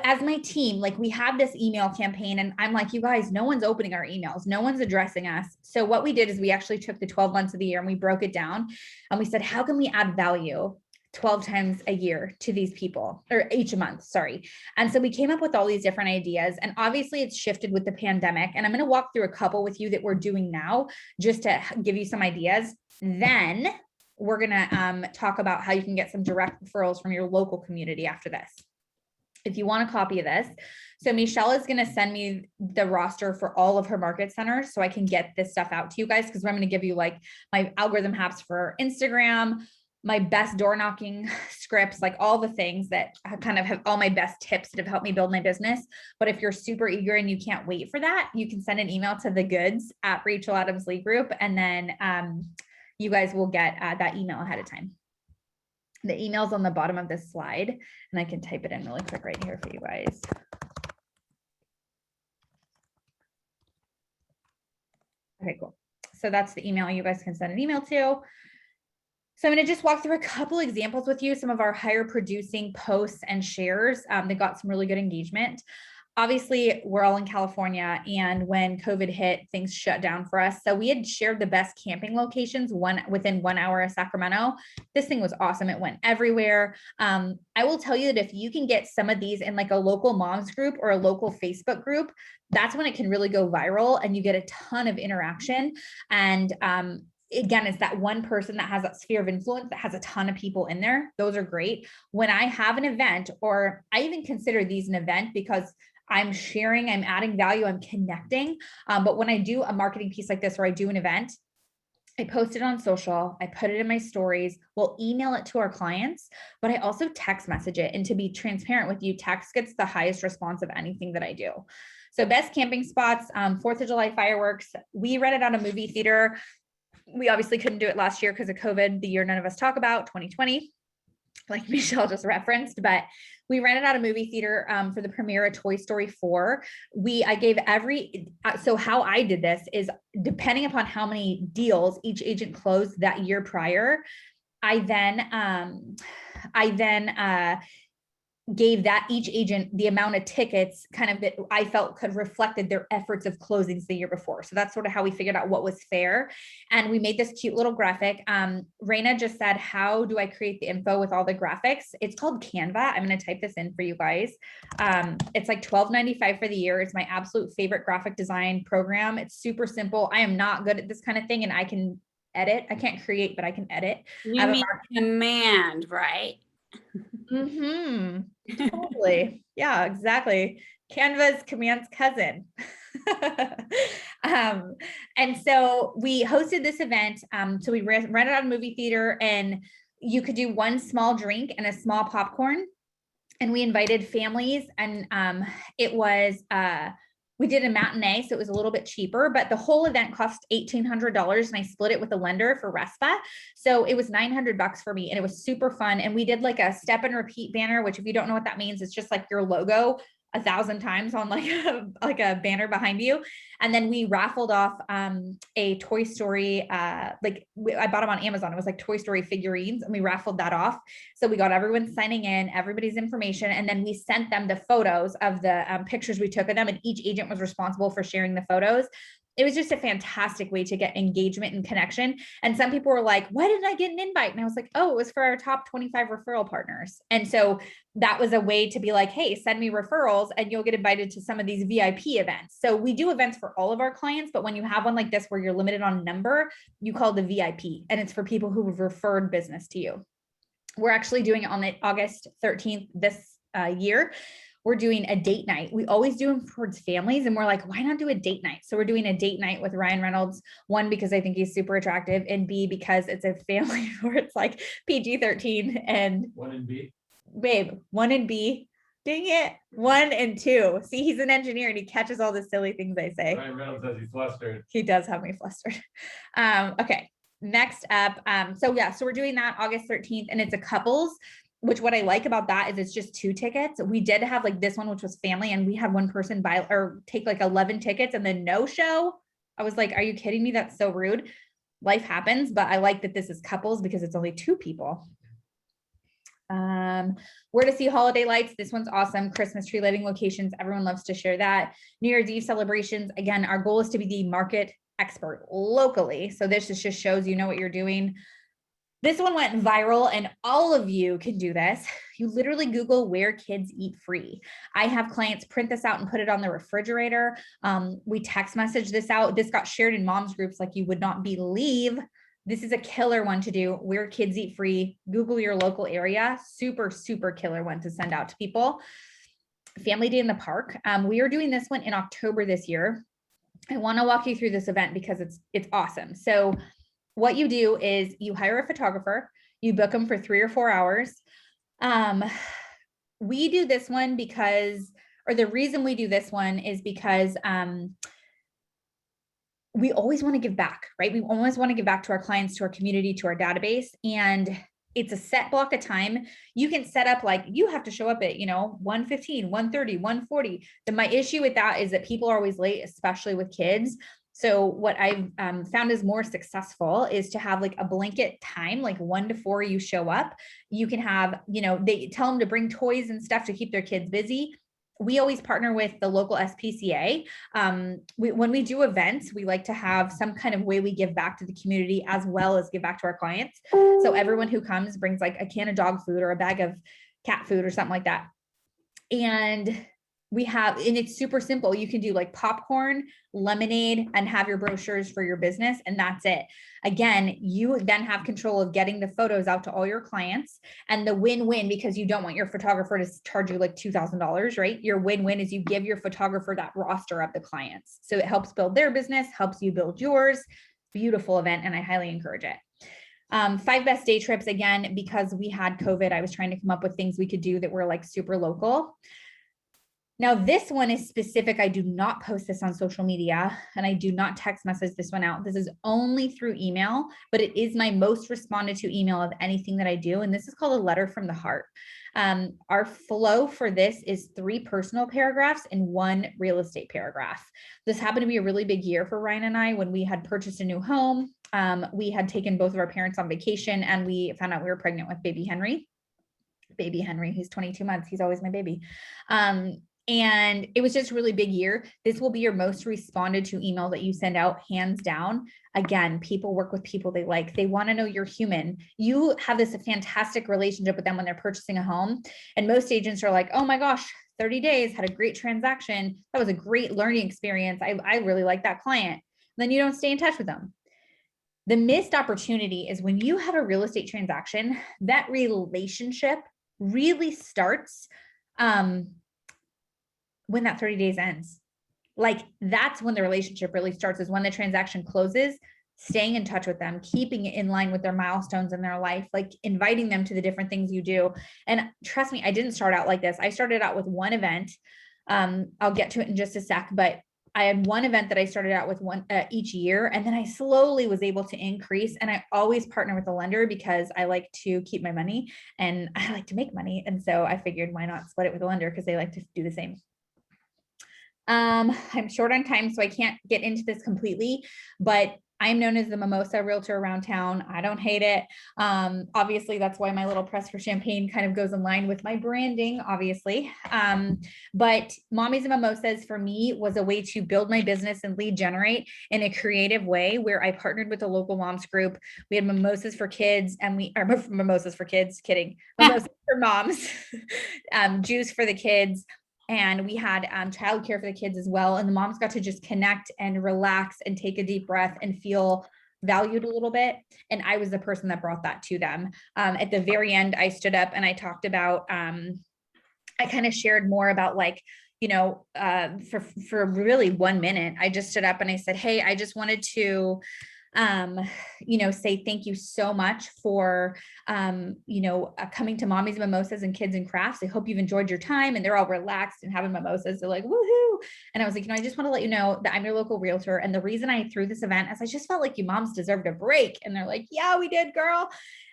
as my team, like we have this email campaign and I'm like, you guys, no one's opening our emails. No one's addressing us. So what we did is we actually took the 12 months of the year and we broke it down and we said, how can we add value 12 times a year to these people, or each month, sorry. And so we came up with all these different ideas, and obviously it's shifted with the pandemic. And I'm going to walk through a couple with you that we're doing now just to give you some ideas. Then we're going to talk about how you can get some direct referrals from your local community after this. If you want a copy of this. So Michele is going to send me the roster for all of her market centers so I can get this stuff out to you guys, because I'm going to give you like my algorithm hacks for Instagram, my best door knocking scripts, like all the things that kind of have all my best tips that have helped me build my business. But if you're super eager and you can't wait for that, you can send an email to thegoods@RachelAdamsLee Group. And then you guys will get that email ahead of time. The email's on the bottom of this slide, and I can type it in really quick right here for you guys. Okay, cool. So that's the email you guys can send an email to. So I'm going to just walk through a couple examples with you, some of our higher producing posts and shares that got some really good engagement. Obviously, we're all in California, and when COVID hit, things shut down for us. So we had shared the best camping locations within 1 hour of Sacramento. This thing was awesome. It went everywhere. I will tell you that if you can get some of these in like a local moms group or a local Facebook group, that's when it can really go viral and you get a ton of interaction. And again, it's that one person that has that sphere of influence that has a ton of people in there. Those are great. When I have an event, or I even consider these an event because I'm sharing, I'm adding value, I'm connecting. But when I do a marketing piece like this, or I do an event, I post it on social, I put it in my stories, we'll email it to our clients, but I also text message it. And to be transparent with you, text gets the highest response of anything that I do. So best camping spots, 4th of July fireworks. We rented out a movie theater. We obviously couldn't do it last year because of COVID, the year none of us talk about, 2020, like Michele just referenced, but we rented out a movie theater for the premiere of Toy Story 4. I gave so how I did this is depending upon how many deals each agent closed that year prior, I then gave that each agent the amount of tickets kind of that I felt could reflected their efforts of closings the year before. So that's sort of how we figured out what was fair. And we made this cute little graphic. Raina just said, how do I create the info with all the graphics? It's called Canva. I'm going to type this in for you guys. It's like $12.95 for the year. It's my absolute favorite graphic design program. It's super simple. I am not good at this kind of thing, and I can edit. I can't create, but I can edit. You mean command, right? Totally. Yeah, exactly. Canva's command's cousin. And so we hosted this event. So we rented out a movie theater, and you could do one small drink and a small popcorn. And we invited families, and it was we did a matinee, so it was a little bit cheaper, but the whole event cost $1,800, and I split it with a lender for RESPA. So it was $900 for me, and it was super fun. And we did like a step and repeat banner, which if you don't know what that means, it's just like your logo 1,000 times on like a banner behind you. And then we raffled off a Toy Story, I bought them on Amazon. It was like Toy Story figurines, and we raffled that off. So we got everyone signing in, everybody's information, and then we sent them the photos of the pictures we took of them, and each agent was responsible for sharing the photos. It was just a fantastic way to get engagement and connection. And some people were like, why didn't I get an invite? And I was like, oh, it was for our top 25 referral partners. And so that was a way to be like, hey, send me referrals and you'll get invited to some of these VIP events. So we do events for all of our clients, but when you have one like this, where you're limited on number, you call it the VIP, and it's for people who have referred business to you. We're actually doing it on the August 13th this year. We're doing a date night. We always do them towards families, and we're like, why not do a date night? So we're doing a date night with Ryan Reynolds. One, because I think he's super attractive, and B, because it's a family where it's like PG-13 and 1 and B. Babe, 1 and B. Dang it. 1 and 2. See, he's an engineer and he catches all the silly things I say. Ryan Reynolds says he's flustered. He does have me flustered. Okay. Next up. So we're doing that August 13th, and it's a couples, which what I like about that is it's just 2 tickets. We did have like this one, which was family, and we had one person buy or take like 11 tickets and then no show. I was like, are you kidding me? That's so rude. Life happens, but I like that this is couples because it's only 2 people. Where to see holiday lights. This one's awesome. Christmas tree lighting locations. Everyone loves to share that. New Year's Eve celebrations. Again, our goal is to be the market expert locally. So this just shows you know what you're doing. This one went viral, and all of you can do this. You literally Google where kids eat free. I have clients print this out and put it on the refrigerator. We text message this out. This got shared in moms groups like you would not believe. This is a killer one to do, where kids eat free. Google your local area. Super, super killer one to send out to people. Family Day in the Park. We are doing this one in October this year. I want to walk you through this event because it's awesome. So what you do is you hire a photographer, you book them for 3 or 4 hours. We do this one because, or the reason we do this one is because we always want to give back, right? We always want to give back to our clients, to our community, to our database. And it's a set block of time. You can set up like, you have to show up at, 1:15, 1:30, 1:40. My issue with that is that people are always late, especially with kids. So what I've found is more successful is to have like a blanket time, like 1 to 4, you show up. You can have, they tell them to bring toys and stuff to keep their kids busy. We always partner with the local SPCA. When we do events, we like to have some kind of way we give back to the community as well as give back to our clients. So everyone who comes brings like a can of dog food or a bag of cat food or something like that. And it's super simple. You can do like popcorn, lemonade, and have your brochures for your business. And that's it. Again, you then have control of getting the photos out to all your clients, and the win-win, because you don't want your photographer to charge you like $2,000, right? Your win-win is you give your photographer that roster of the clients. So it helps build their business, helps you build yours. Beautiful event. And I highly encourage it. 5 best day trips. Again, because we had COVID, I was trying to come up with things we could do that were like super local. Now, this one is specific. I do not post this on social media, and I do not text message this one out. This is only through email, but it is my most responded to email of anything that I do. And this is called a letter from the heart. Our flow for this is 3 personal paragraphs and 1 real estate paragraph. This happened to be a really big year for Ryan and I when we had purchased a new home. We had taken both of our parents on vacation, and we found out we were pregnant with baby Henry. Baby Henry, who's 22 months. He's always my baby. And it was just a really big year. This will be your most responded to email that you send out, hands down. Again, people work with people they like. They want to know you're human. You have this fantastic relationship with them when they're purchasing a home. And most agents are like, oh my gosh, 30 days, had a great transaction. That was a great learning experience. I really like that client. Then you don't stay in touch with them. The missed opportunity is when you have a real estate transaction, that relationship really starts when that 30 days ends. Like, that's when the relationship really starts, is when the transaction closes, staying in touch with them, keeping it in line with their milestones in their life, like inviting them to the different things you do. And trust me, I didn't start out like this. I started out with 1 event. I'll get to it in just a sec, but I had 1 event that I started out with each year. And then I slowly was able to increase. And I always partner with a lender because I like to keep my money and I like to make money. And so I figured, why not split it with a lender, because they like to do the same. I'm short on time, so I can't get into this completely, but I'm known as the mimosa realtor around town. I don't hate it. Obviously, that's why my little press for champagne kind of goes in line with my branding, obviously. But Mommies and Mimosas for me was a way to build my business and lead generate in a creative way where I partnered with a local moms group. We had mimosas for kids and mimosas for kids, kidding, mimosas for moms, juice for the kids. And we had childcare for the kids as well. And the moms got to just connect and relax and take a deep breath and feel valued a little bit. And I was the person that brought that to them. At the very end, I stood up and I talked about, I kind of shared more about like, for really 1 minute, I just stood up and I said, hey, I just wanted to say thank you so much for, coming to Mommies and Mimosas and Kids and Crafts. I hope you've enjoyed your time. And they're all relaxed and having mimosas. They're like, woohoo. And I was like, I just want to let you know that I'm your local realtor. And the reason I threw this event is I just felt like you moms deserved a break. And they're like, yeah, we did, girl.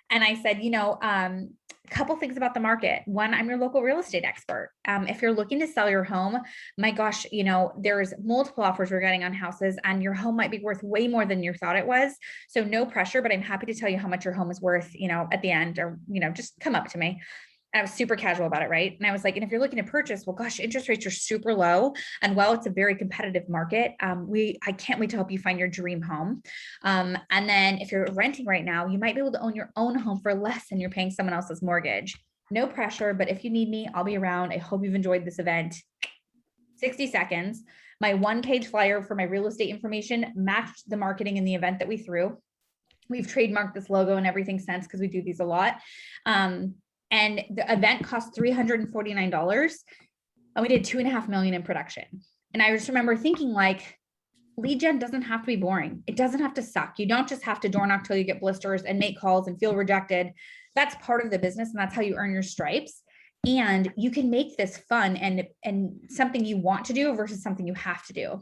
And I said, a couple things about the market. One, I'm your local real estate expert. If you're looking to sell your home, my gosh, there's multiple offers we're getting on houses and your home might be worth way more than you thought it was. So no pressure, but I'm happy to tell you how much your home is worth, at the end, or, just come up to me. I was super casual about it. Right. And I was like, and if you're looking to purchase, well, gosh, interest rates are super low. And while it's a very competitive market, I can't wait to help you find your dream home. And then if you're renting right now, you might be able to own your own home for less than you're paying someone else's mortgage. No pressure, but if you need me, I'll be around. I hope you've enjoyed this event. 60 seconds. My 1-page flyer for my real estate information matched the marketing in the event that we threw. We've trademarked this logo and everything since because we do these a lot. And the event cost $349 and we did $2.5 million in production. And I just remember thinking like, lead gen doesn't have to be boring. It doesn't have to suck. You don't just have to door knock till you get blisters and make calls and feel rejected. That's part of the business. And that's how you earn your stripes. And you can make this fun and something you want to do versus something you have to do.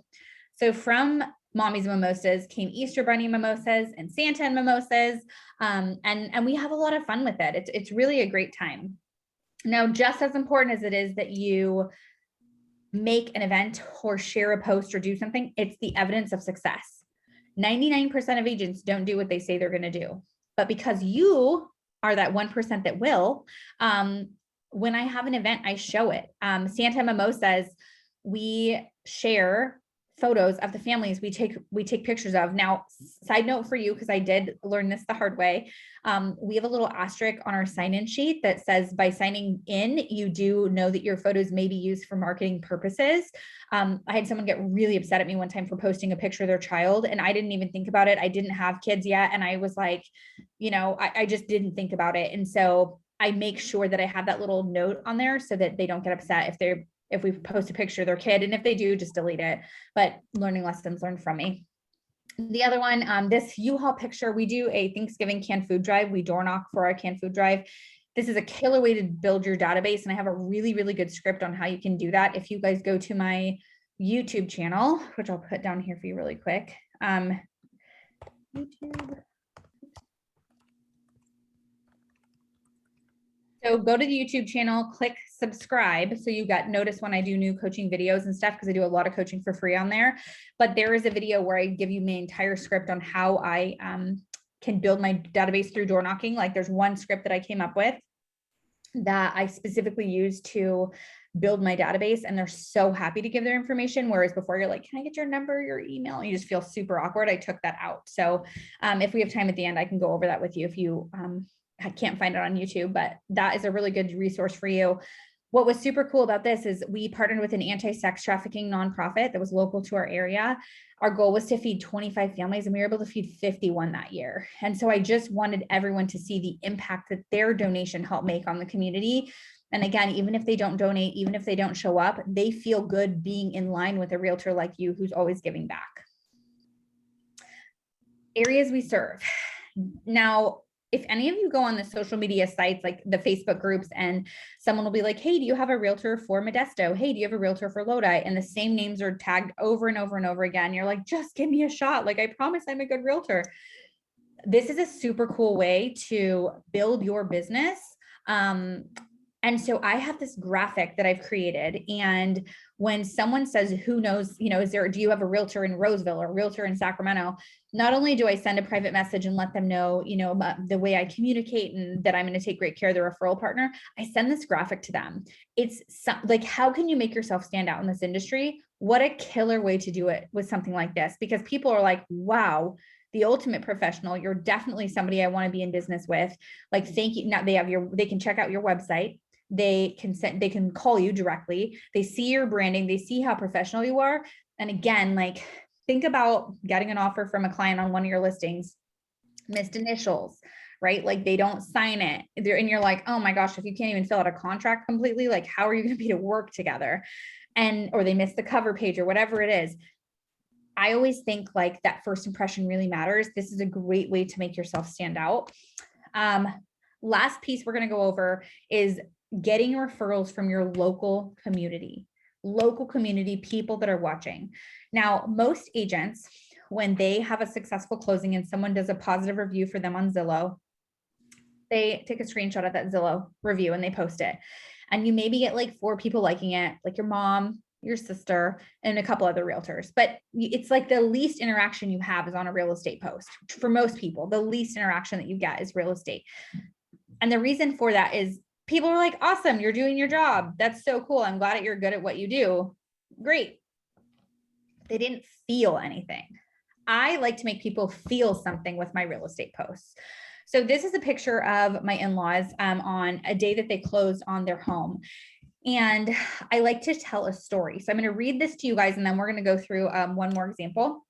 So from Mommies and Mimosas came Easter Bunny mimosas and Santa and mimosas. And we have a lot of fun with it. It's really a great time. Now, just as important as it is that you make an event or share a post or do something, it's the evidence of success. 99% of agents don't do what they say they're going to do. But because you are that 1% that will, when I have an event, I show it. Santa Mimosas, we share photos of the families we take pictures of. Now, side note for you, because I did learn this the hard way. We have a little asterisk on our sign-in sheet that says by signing in, you do know that your photos may be used for marketing purposes. I had someone get really upset at me one time for posting a picture of their child, and I didn't even think about it. I didn't have kids yet. And I was like, I just didn't think about it. And so I make sure that I have that little note on there so that they don't get upset if we post a picture of their kid, and if they do, just delete it. But learning lessons learned from me. The other one, this U-Haul picture, we do a Thanksgiving canned food drive. We door knock for our canned food drive. This is a killer way to build your database. And I have a really, really good script on how you can do that. If you guys go to my YouTube channel, which I'll put down here for you really quick. YouTube. So go to the YouTube channel, click subscribe. So you got notice when I do new coaching videos and stuff, because I do a lot of coaching for free on there. But there is a video where I give you my entire script on how I can build my database through door knocking. Like there's one script that I came up with that I specifically use to build my database, and they're so happy to give their information. Whereas before you're like, can I get your number, your email? And you just feel super awkward. I took that out. So if we have time at the end, I can go over that with you if you I can't find it on YouTube, but that is a really good resource for you. What was super cool about this is we partnered with an anti-sex trafficking nonprofit that was local to our area. Our goal was to feed 25 families, and we were able to feed 51 that year. And so I just wanted everyone to see the impact that their donation helped make on the community. And again, even if they don't donate, even if they don't show up, they feel good being in line with a realtor like you who's always giving back. Areas we serve. Now, if any of you go on the social media sites, like the Facebook groups, and someone will be like, hey, do you have a realtor for Modesto? Hey, do you have a realtor for Lodi? And the same names are tagged over and over and over again. You're like, just give me a shot. Like, I promise I'm a good realtor. This is a super cool way to build your business. And so I have this graphic that I've created. And when someone says, who knows, you know, do you have a realtor in Roseville or a realtor in Sacramento? Not only do I send a private message and let them know, you know, about the way I communicate and that I'm going to take great care of the referral partner, I send this graphic to them. It's like, how can you make yourself stand out in this industry? What a killer way to do it with something like this, because people are like, wow, the ultimate professional. You're definitely somebody I want to be in business with. Like, thank you. Now they can check out your website. They can call you directly. They see your branding. They see how professional you are. And again, like, think about getting an offer from a client on one of your listings, missed initials, right? Like, they don't sign it. And you're like, oh my gosh, if you can't even fill out a contract completely, like, how are you going to be to work together? Or they missed the cover page or whatever it is. I always think like that first impression really matters. This is a great way to make yourself stand out. Last piece we're going to go over is getting referrals from your local community people that are watching. Now, most agents, when they have a successful closing and someone does a positive review for them on Zillow, they take a screenshot of that Zillow review and they post it. And you maybe get like 4 people liking it, like your mom, your sister, and a couple other realtors. But it's like the least interaction you have is on a real estate post. For most people, the least interaction that you get is real estate. And the reason for that is people are like, awesome, you're doing your job. That's so cool. I'm glad that you're good at what you do. Great. They didn't feel anything. I like to make people feel something with my real estate posts. So this is a picture of my in-laws on a day that they closed on their home. And I like to tell a story. So I'm going to read this to you guys, and then we're going to go through one more example.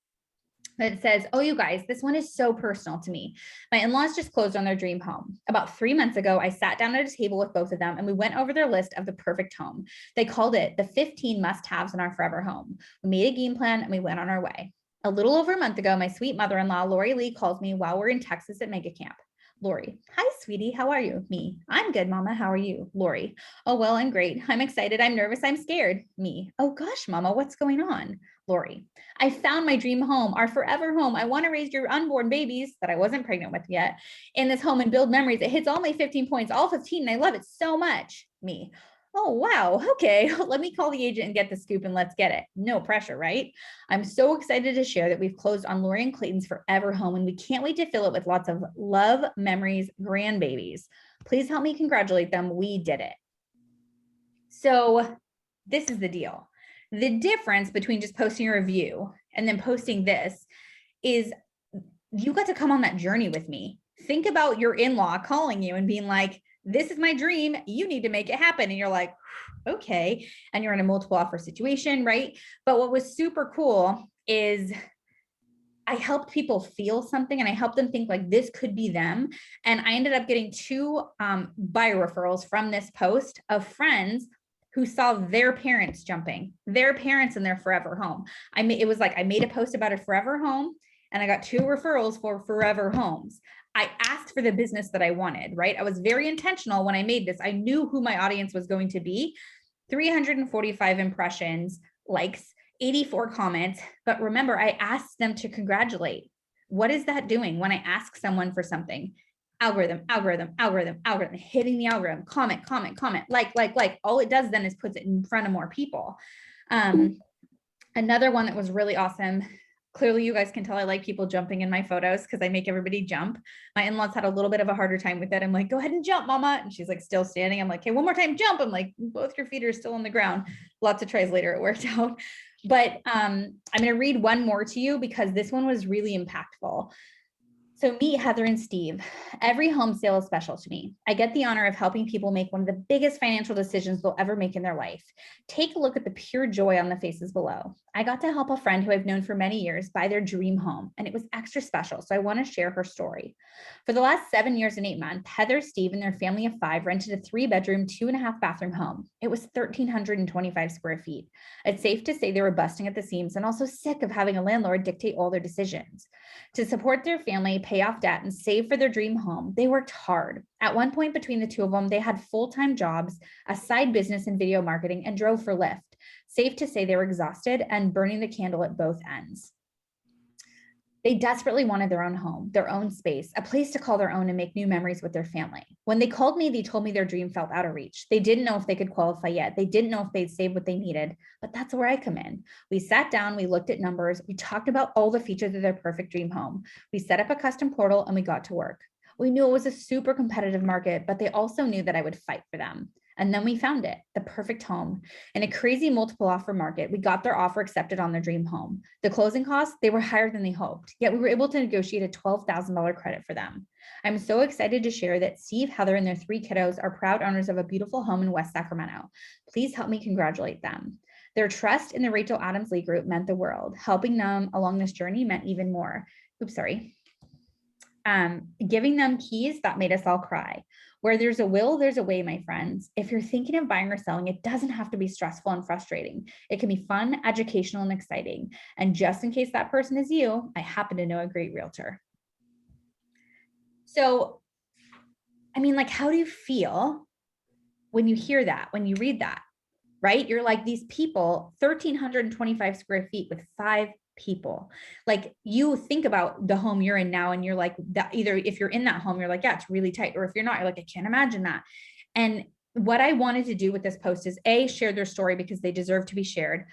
That says, oh, you guys, this one is so personal to me. My in-laws just closed on their dream home. About 3 months ago, I sat down at a table with both of them and we went over their list of the perfect home. They called it the 15 must-haves in our forever home. We made a game plan and we went on our way. A little over a month ago, my sweet mother-in-law, Lori Lee, calls me while we're in Texas at Mega Camp. Lori, hi, sweetie. How are you? Me, I'm good, mama. How are you? Lori, oh, well, I'm great. I'm excited. I'm nervous. I'm scared. Me, oh gosh, mama, what's going on? Lori, I found my dream home, our forever home. I want to raise your unborn babies that I wasn't pregnant with yet in this home and build memories. It hits all my 15 points, all 15, and I love it so much. Me, oh, wow. Okay. Let me call the agent and get the scoop and let's get it. No pressure, right? I'm so excited to share that we've closed on Lori and Clayton's forever home and we can't wait to fill it with lots of love, memories, grandbabies. Please help me congratulate them. We did it. So this is the deal. The difference between just posting a review and then posting this is you got to come on that journey with me. Think about your in-law calling you and being like, this is my dream. You need to make it happen. And you're like, okay. And you're in a multiple offer situation, right? But what was super cool is I helped people feel something and I helped them think like this could be them. And I ended up getting 2 buyer referrals from this post of friends who saw their parents jumping, their parents in their forever home. It was like I made a post about a forever home and I got 2 referrals for forever homes. I asked for the business that I wanted, right? I was very intentional when I made this. I knew who my audience was going to be. 345 impressions, likes, 84 comments. But remember, I asked them to congratulate. What is that doing when I ask someone for something? Algorithm, hitting the algorithm, comment, like. All it does then is puts it in front of more people. Another one that was really awesome. Clearly, you guys can tell I like people jumping in my photos because I make everybody jump. My in-laws had a little bit of a harder time with that. I'm like, go ahead and jump, mama. And she's like still standing. I'm like, okay, one more time, jump. I'm like, both your feet are still on the ground. Lots of tries later, it worked out. But I'm going to read one more to you because this one was really impactful. So meet Heather and Steve. Every home sale is special to me. I get the honor of helping people make one of the biggest financial decisions they'll ever make in their life. Take a look at the pure joy on the faces below. I got to help a friend who I've known for many years buy their dream home, and it was extra special, so I want to share her story. For the last 7 years and 8 months, Heather, Steve, and their family of 5 rented a 3-bedroom, 2.5 bathroom home. It was 1,325 square feet. It's safe to say they were busting at the seams and also sick of having a landlord dictate all their decisions. To support their family, pay off debt, and save for their dream home, they worked hard. At one point between the 2 of them, they had full-time jobs, a side business in video marketing, and drove for Lyft. Safe to say they were exhausted and burning the candle at both ends. They desperately wanted their own home, their own space, a place to call their own and make new memories with their family. When they called me, they told me their dream felt out of reach. They didn't know if they could qualify yet. They didn't know if they'd save what they needed, but that's where I come in. We sat down, we looked at numbers, we talked about all the features of their perfect dream home. We set up a custom portal and we got to work. We knew it was a super competitive market, but they also knew that I would fight for them. And then we found it, the perfect home. In a crazy multiple offer market, we got their offer accepted on their dream home. The closing costs, they were higher than they hoped, yet we were able to negotiate a $12,000 credit for them. I'm so excited to share that Steve, Heather, and their 3 kiddos are proud owners of a beautiful home in West Sacramento. Please help me congratulate them. Their trust in the Rachel Adams Lee Group meant the world. Helping them along this journey meant even more. Giving them keys that made us all cry. Where there's a will, there's a way, my friends. If you're thinking of buying or selling, it doesn't have to be stressful and frustrating. It can be fun, educational, and exciting. And just in case that person is you, I happen to know a great realtor. So, I mean, like, how do you feel when you hear that, when you read that, right? You're like, these people, 1,325 square feet with 5 people. Like, you think about the home you're in now and you're like, that either if you're in that home, you're like, yeah, it's really tight. Or if you're not, you're like, I can't imagine that. And what I wanted to do with this post is A, share their story because they deserve to be shared.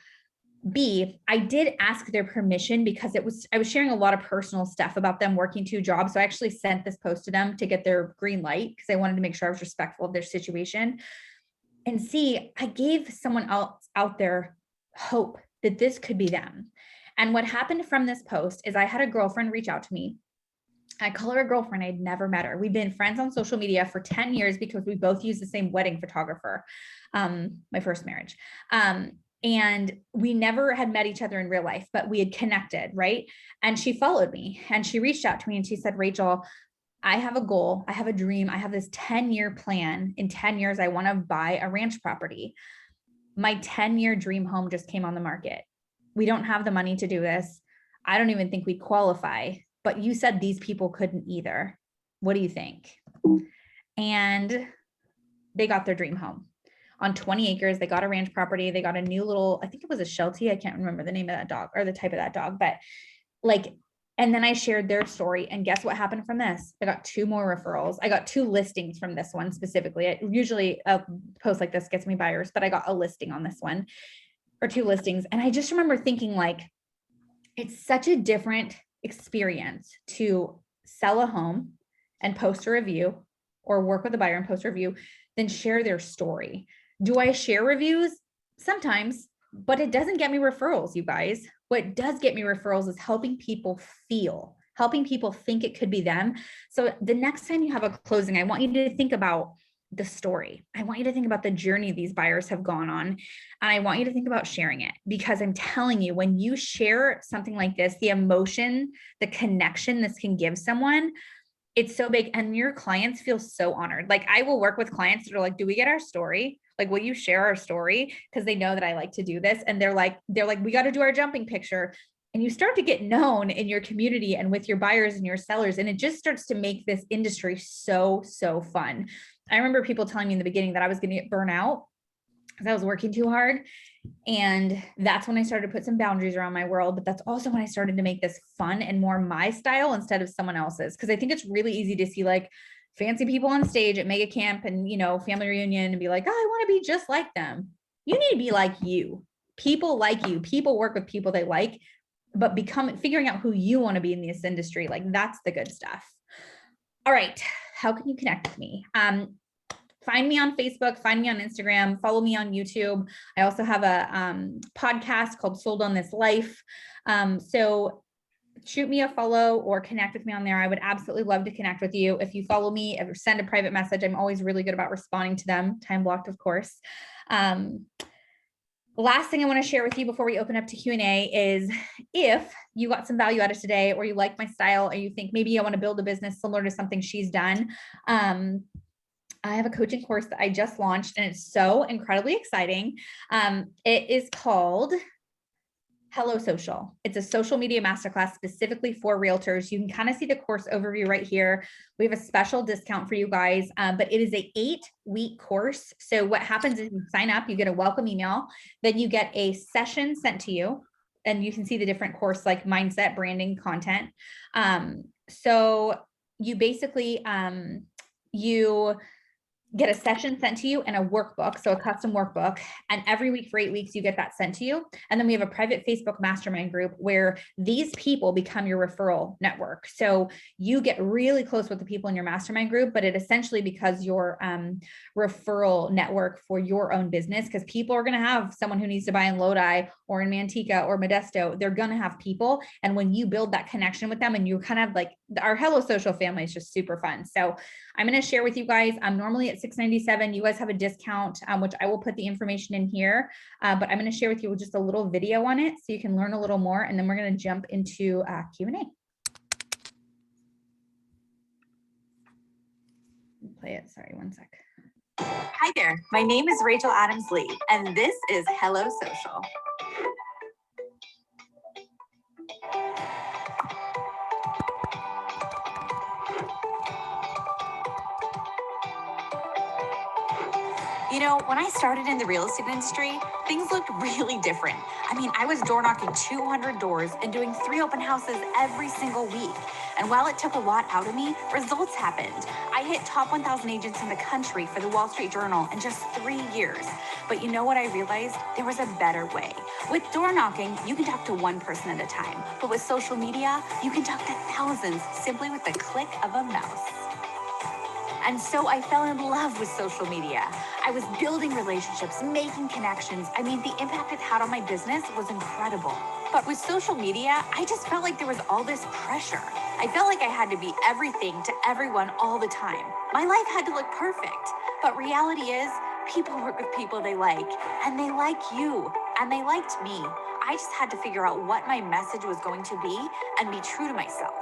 B, I did ask their permission because I was sharing a lot of personal stuff about them working 2 jobs. So I actually sent this post to them to get their green light because I wanted to make sure I was respectful of their situation. And C, I gave someone else out there hope that this could be them. And what happened from this post is I had a girlfriend reach out to me. I call her a girlfriend. I'd never met her. We've been friends on social media for 10 years because we both use the same wedding photographer, my first marriage. And we never had met each other in real life, but we had connected, right? And she followed me and she reached out to me and she said, Rachel, I have a goal. I have a dream. I have this 10-year plan. In 10 years, I want to buy a ranch property. My 10-year dream home just came on the market. We don't have the money to do this. I don't even think we qualify, but you said these people couldn't either. What do you think? And they got their dream home on 20 acres. They got a ranch property. They got a new little, I think it was a Sheltie. I can't remember the name of that dog or the type of that dog, but like, and then I shared their story and guess what happened from this? I got 2 more referrals. I got 2 listings from this one specifically. Usually a post like this gets me buyers, but I got a listing on this one or 2 listings. And I just remember thinking like, it's such a different experience to sell a home and post a review or work with a buyer and post a review than share their story. Do I share reviews? Sometimes, but it doesn't get me referrals, you guys. What does get me referrals is helping people think it could be them. So the next time you have a closing, I want you to think about the story. I want you to think about the journey these buyers have gone on. And I want you to think about sharing it because I'm telling you, when you share something like this, the emotion, the connection this can give someone, it's so big. And your clients feel so honored. Like I will work with clients that are like, do we get our story? Like, will you share our story? Because they know that I like to do this. And they're like, we got to do our jumping picture. And you start to get known in your community and with your buyers and your sellers. And it just starts to make this industry so, so fun. I remember people telling me in the beginning that I was going to get burnt out because I was working too hard. And that's when I started to put some boundaries around my world. But that's also when I started to make this fun and more my style instead of someone else's. Because I think it's really easy to see like fancy people on stage at mega camp and, you know, family reunion and be like, oh, I want to be just like them. You need to be like you. People like you. People work with people they like, but figuring out who you want to be in this industry. Like that's the good stuff. All right. How can you connect with me? Find me on Facebook, find me on Instagram, follow me on YouTube. I also have a podcast called Sold on This Life. So shoot me a follow or connect with me on there. I would absolutely love to connect with you. If you follow me, or send a private message, I'm always really good about responding to them, time blocked, of course. Last thing I want to share with you before we open up to Q&A is if you got some value out of today or you like my style or you think maybe I want to build a business similar to something she's done, I have a coaching course that I just launched and it's so incredibly exciting. It is called Hello Social. It's a social media masterclass specifically for realtors. You can kind of see the course overview right here. We have a special discount for you guys, but it is a 8-week course. So what happens is you sign up, you get a welcome email, then you get a session sent to you. and you can see the different course, like mindset, branding, content. So you basically, you get a session sent to you and a workbook, so a custom workbook, and every week for 8 weeks you get that sent to you. And then we have a private Facebook mastermind group where these people become your referral network. So you get really close with the people in your mastermind group, but it essentially becomes your referral network for your own business, because people are going to have someone who needs to buy in Lodi or in Manteca or Modesto. They're going to have people, and when you build that connection with them, and you're kind of like, our Hello Social family is just super fun. So I'm going to share with you guys. I'm normally at $697. You guys have a discount, which I will put the information in here. But I'm going to share with you just a little video on it so you can learn a little more. And then we're going to jump into Q&A. Play it. Sorry, one sec. Hi there. My name is Rachel Adams Lee, and this is Hello Social. You know, when I started in the real estate industry, things looked really different. I mean, I was door knocking 200 doors and doing 3 open houses every single week. And while it took a lot out of me, results happened. I hit top 1,000 agents in the country for the Wall Street Journal in just 3 years. But you know what I realized? There was a better way. With door knocking, you can talk to one person at a time. But with social media, you can talk to thousands simply with the click of a mouse. And so I fell in love with social media. I was building relationships, making connections. I mean, the impact it had on my business was incredible. But with social media, I just felt like there was all this pressure. I felt like I had to be everything to everyone all the time. My life had to look perfect. But reality is, people work with people they like, and they like you, and they liked me. I just had to figure out what my message was going to be and be true to myself.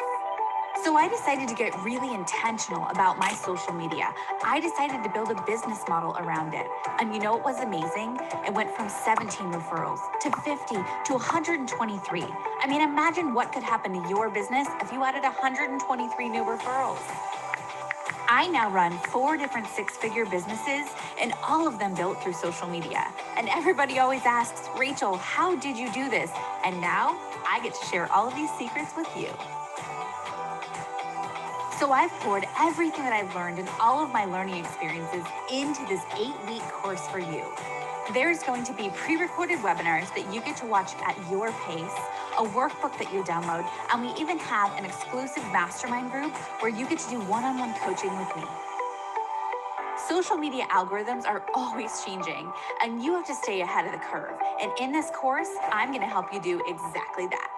So I decided to get really intentional about my social media. I decided to build a business model around it. And you know what was amazing? It went from 17 referrals to 50 to 123. I mean, imagine what could happen to your business if you added 123 new referrals. I now run 4 different 6-figure businesses, and all of them built through social media. And everybody always asks, Rachel, how did you do this? And now I get to share all of these secrets with you. So I've poured everything that I've learned and all of my learning experiences into this 8-week course for you. There's going to be pre-recorded webinars that you get to watch at your pace, a workbook that you download, and we even have an exclusive mastermind group where you get to do one-on-one coaching with me. Social media algorithms are always changing, and you have to stay ahead of the curve. And in this course, I'm going to help you do exactly that.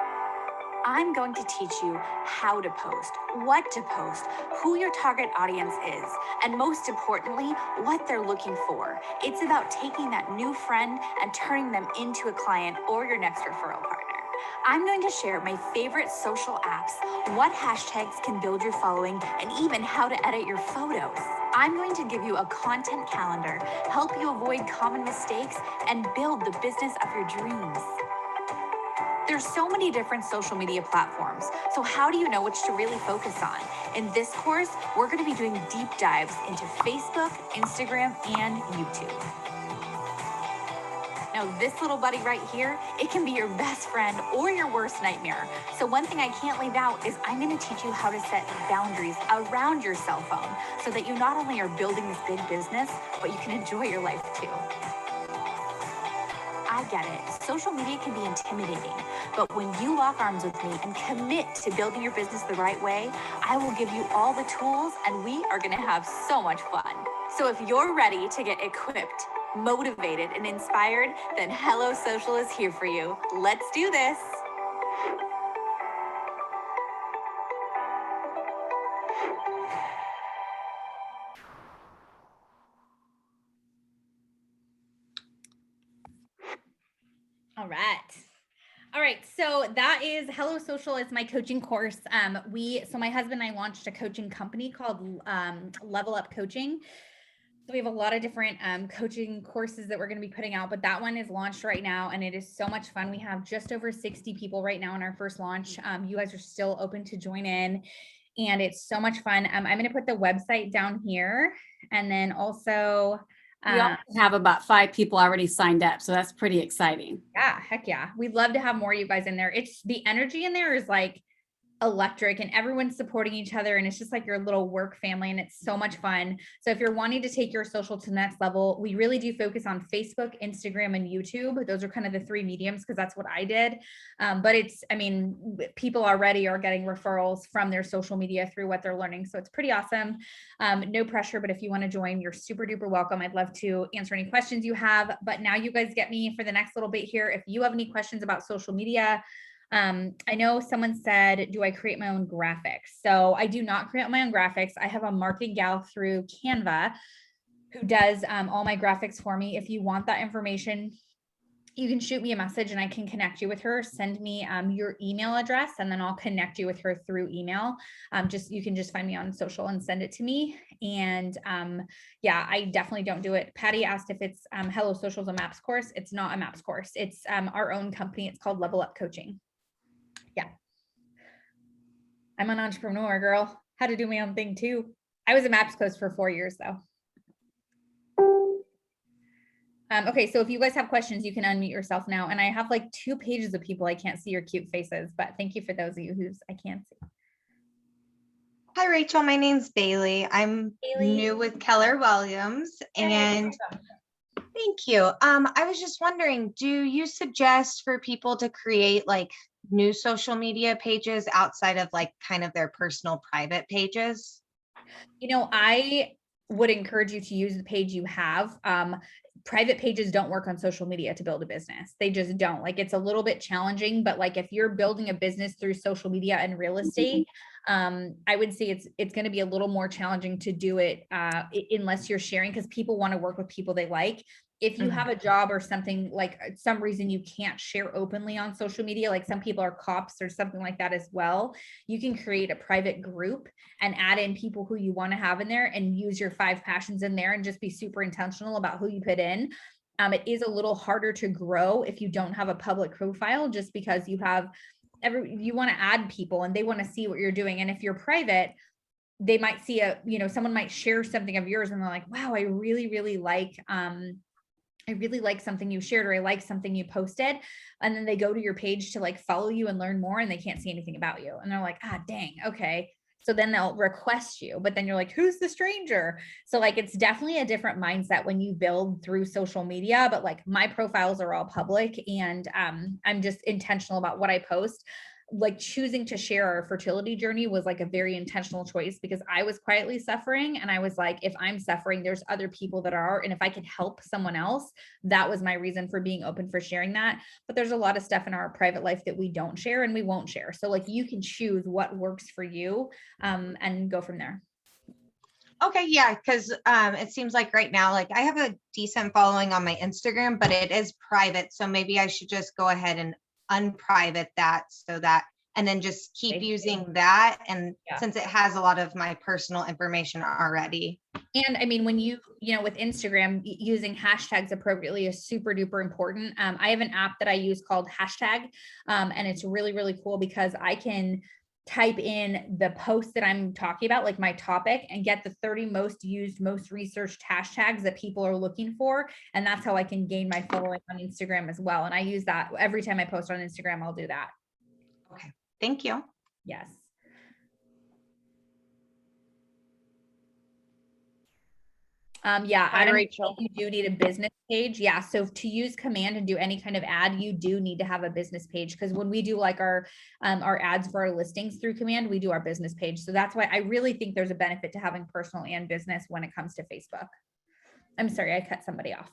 I'm going to teach you how to post, what to post, who your target audience is, and most importantly, what they're looking for. It's about taking that new friend and turning them into a client or your next referral partner. I'm going to share my favorite social apps, what hashtags can build your following, and even how to edit your photos. I'm going to give you a content calendar, help you avoid common mistakes, and build the business of your dreams. There's so many different social media platforms, so how do you know which to really focus on? In this course, we're going to be doing deep dives into Facebook, Instagram, and YouTube. Now, this little buddy right here, it can be your best friend or your worst nightmare. So one thing I can't leave out is I'm going to teach you how to set boundaries around your cell phone so that you not only are building this big business, but you can enjoy your life too. I get it. Social media can be intimidating, but when you lock arms with me and commit to building your business the right way, I will give you all the tools and we are going to have so much fun. So if you're ready to get equipped, motivated, and inspired, then Hello Social is here for you. Let's do this. All right. So that is Hello Social. It's my coaching course. So my husband and I launched a coaching company called Level Up Coaching. So we have a lot of different coaching courses that we're going to be putting out, but that one is launched right now and it is so much fun. We have just over 60 people right now in our first launch. You guys are still open to join in and it's so much fun. I'm going to put the website down here and then also We also have about 5 people already signed up, so that's pretty exciting. Yeah, heck yeah. We'd love to have more of you guys in there. It's the energy in there is like electric and everyone's supporting each other, and it's just like your little work family, and it's so much fun. So if you're wanting to take your social to the next level, we really do focus on Facebook, Instagram, and YouTube. Those are kind of the 3 mediums because that's what I did. But I mean, people already are getting referrals from their social media through what they're learning. So it's pretty awesome. No pressure, but if you want to join, you're super duper welcome. I'd love to answer any questions you have. But now you guys get me for the next little bit here. If you have any questions about social media, I know someone said, do I create my own graphics? So I do not create my own graphics. I have a marketing gal through Canva who does all my graphics for me. If you want that information, you can shoot me a message and I can connect you with her. Send me your email address and then I'll connect you with her through email. You can just find me on social and send it to me. And yeah, I definitely don't do it. Patty asked if it's Hello Social's a MAPS course. It's not a MAPS course. It's our own company. It's called Level Up Coaching. Yeah. I'm an entrepreneur, girl. Had to do my own thing too. I was a MAPS coach for 4 years though. Okay, so if you guys have questions, you can unmute yourself now. And I have like 2 pages of people. I can't see your cute faces, but thank you for those of you who's I can't see. Hi, Rachel. My name's Bailey. I'm new with Keller Williams, and thank you. I was just wondering, do you suggest for people to create like new social media pages outside of like kind of their personal private pages? You know, I would encourage you to use the page you have. Private pages don't work on social media to build a business. They just don't. Like, it's a little bit challenging, but like if you're building a business through social media and real estate, I would say it's going to be a little more challenging to do it unless you're sharing, because people want to work with people they like. If you have a job or something, like some reason you can't share openly on social media, like some people are cops or something like that as well, you can create a private group and add in people who you want to have in there and use your 5 passions in there and just be super intentional about who you put in. It is a little harder to grow if you don't have a public profile, just because you want to add people and they want to see what you're doing. And if you're private, they might see someone might share something of yours and they're like, wow, I really like something you shared, or I like something you posted. And then they go to your page to like follow you and learn more, and they can't see anything about you. And they're like, dang, okay. So then they'll request you, but then you're like, who's the stranger? So like, it's definitely a different mindset when you build through social media, but like my profiles are all public, and I'm just intentional about what I post. Like choosing to share our fertility journey was like a very intentional choice, because I was quietly suffering. And I was like, if I'm suffering, there's other people that are, and if I could help someone else, that was my reason for being open for sharing that. But there's a lot of stuff in our private life that we don't share and we won't share. So like you can choose what works for you and go from there. Okay, yeah, because it seems like right now, like I have a decent following on my Instagram, but it is private. So maybe I should just go ahead and unprivate that and then just keep using that. And since it has a lot of my personal information already. And I mean, when you with Instagram, using hashtags appropriately is super duper important. I have an app that I use called Hashtag, and it's really, really cool because I can type in the post that I'm talking about, like my topic, and get the 30 most used, most researched hashtags that people are looking for. And that's how I can gain my following on Instagram as well. And I use that every time I post on Instagram, I'll do that. Okay. Thank you. Yes. Yeah, Hi, Rachel. You do need a business page. Yeah. So to use command and do any kind of ad, you do need to have a business page, because when we do like our ads for our listings through command, we do our business page. So that's why I really think there's a benefit to having personal and business when it comes to Facebook. I'm sorry, I cut somebody off.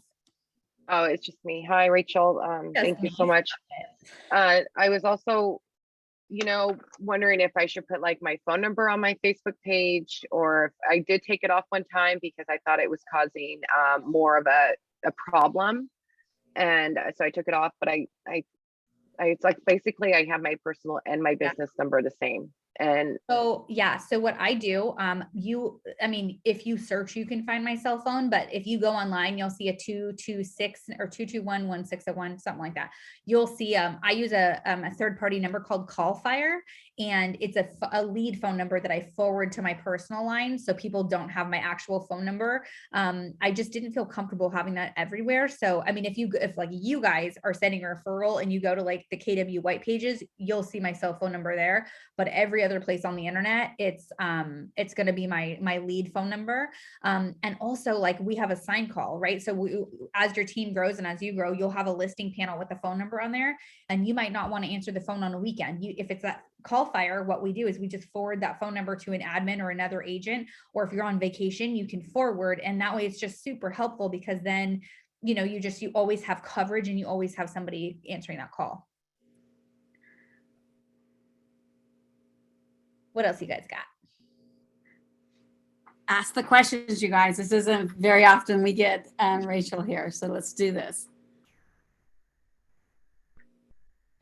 Oh, it's just me. Hi, Rachel. Thank you so much. I was also, wondering if I should put like my phone number on my Facebook page, or if I did take it off one time because I thought it was causing more of a problem. And so I took it off, but it's like, basically I have my personal and my business number the same. And So yeah, so what I do, I mean, if you search, you can find my cell phone, but if you go online, you'll see a 226 or 221-1601, something like that. You'll see, I use a third party number called Callfire, and it's a lead phone number that I forward to my personal line. So people don't have my actual phone number. I just didn't feel comfortable having that everywhere. So, I mean, if like you guys are sending a referral and you go to like the KW white pages, you'll see my cell phone number there, but every other place on the internet, it's going to be my lead phone number. And also, like, we have a sign call, right? So as your team grows and as you grow, you'll have a listing panel with the phone number on there, and you might not want to answer the phone on a weekend. If it's that Callfire, what we do is we just forward that phone number to an admin or another agent, or if you're on vacation, you can forward, and that way it's just super helpful, because then you always have coverage and you always have somebody answering that call. What else you guys got? Ask the questions, you guys. This isn't very often we get Rachel here, so let's do this.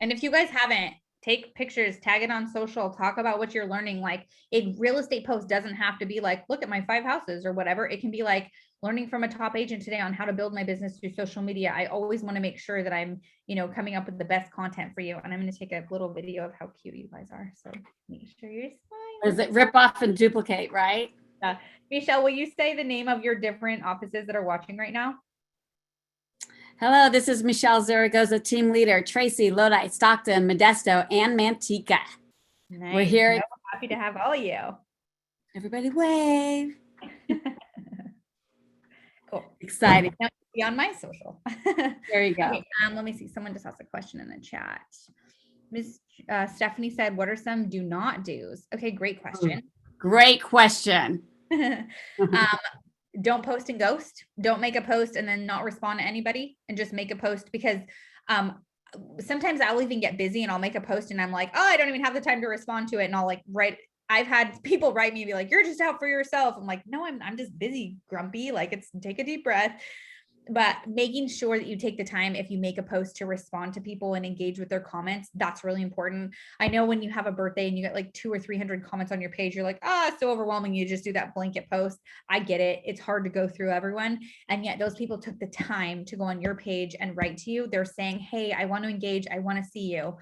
And if you guys haven't, take pictures, tag it on social, talk about what you're learning. Like, a real estate post doesn't have to be like, look at my 5 houses or whatever. It can be like, learning from a top agent today on how to build my business through social media. I always want to make sure that I'm, coming up with the best content for you. And I'm going to take a little video of how cute you guys are. So make sure you're smiling. Is it rip off and duplicate, right? Michele, will you say the name of your different offices that are watching right now? Hello, this is Michele Zaragoza, team leader, Tracy, Lodi, Stockton, Modesto, and Manteca. Nice. We're here. So happy to have all of you. Everybody wave. Cool. Exciting. Now be on my social. There you go. Okay, let me see. Someone just asked a question in the chat. Miss Stephanie said, what are some do not do's? Okay, great question. Great question. Don't post and ghost. Don't make a post and then not respond to anybody, and just make a post, because sometimes I'll even get busy and I'll make a post and I'm like, oh, I don't even have the time to respond to it. And I'll like I've had people write me and be like, you're just out for yourself. I'm like, no, I'm just busy, grumpy. Like, take a deep breath. But making sure that you take the time, if you make a post, to respond to people and engage with their comments, that's really important. I know when you have a birthday and you get like 200 or 300 comments on your page, you're like, it's so overwhelming. You just do that blanket post. I get it. It's hard to go through everyone. And yet those people took the time to go on your page and write to you. They're saying, hey, I want to engage. I want to see you.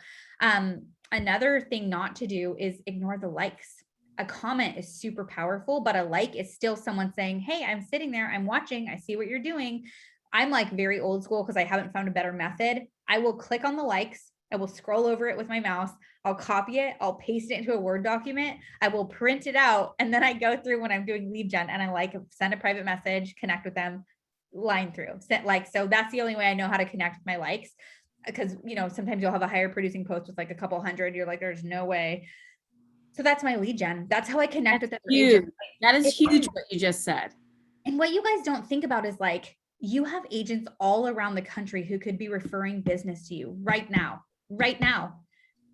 Another thing not to do is ignore the likes. A comment is super powerful, but a like is still someone saying, hey, I'm sitting there, I'm watching, I see what you're doing. I'm like very old school because I haven't found a better method. I will click on the likes. I will scroll over it with my mouse. I'll copy it. I'll paste it into a Word document. I will print it out. And then I go through when I'm doing lead gen and I send a private message, connect with them, line through. So that's the only way I know how to connect with my likes. Because, sometimes you'll have a higher producing post with like a couple hundred. You're like, there's no way. So that's my lead gen. That's how I connect with them. That is huge what you just said. And what you guys don't think about is like, you have agents all around the country who could be referring business to you right now,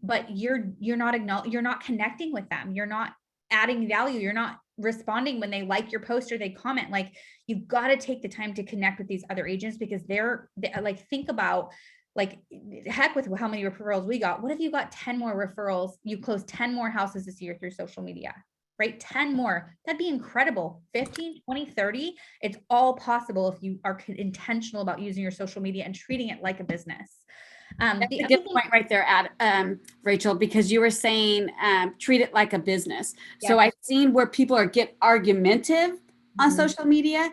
but you're not connecting with them. You're not adding value. You're not responding when they like your post or they comment. Like, you've got to take the time to connect with these other agents, because they're like, think about, like, heck with how many referrals we got. What if you got 10 more referrals? You closed 10 more houses this year through social media, right? 10 more. That'd be incredible. 15, 20, 30. It's all possible if you are intentional about using your social media and treating it like a business. That's a good point right there, Rachel, because you were saying treat it like a business. Yes. So I've seen where people get argumentative on social media.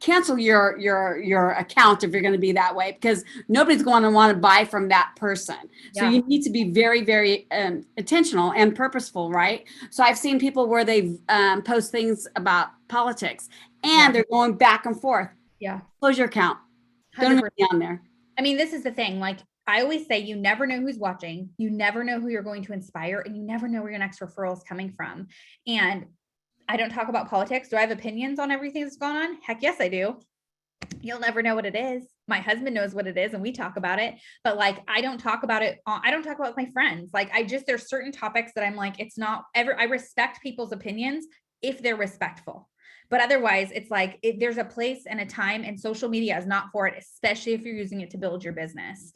Cancel your account if you're going to be that way, because nobody's going to want to buy from that person. So you need to be very, very intentional and purposeful, right? So I've seen people where they post things about politics and they're going back and forth. Yeah. Close your account. 100%. Don't be on there. I mean, this is the thing. Like, I always say, you never know who's watching. You never know who you're going to inspire, and you never know where your next referral is coming from. And I don't talk about politics. Do I have opinions on everything that's going on? Heck yes, I do. You'll never know what it is. My husband knows what it is and we talk about it, but like, I don't talk about it. I don't talk about it with my friends. Like, there's certain topics that I'm like, I respect people's opinions if they're respectful, but otherwise it's like, there's a place and a time, and social media is not for it, especially if you're using it to build your business.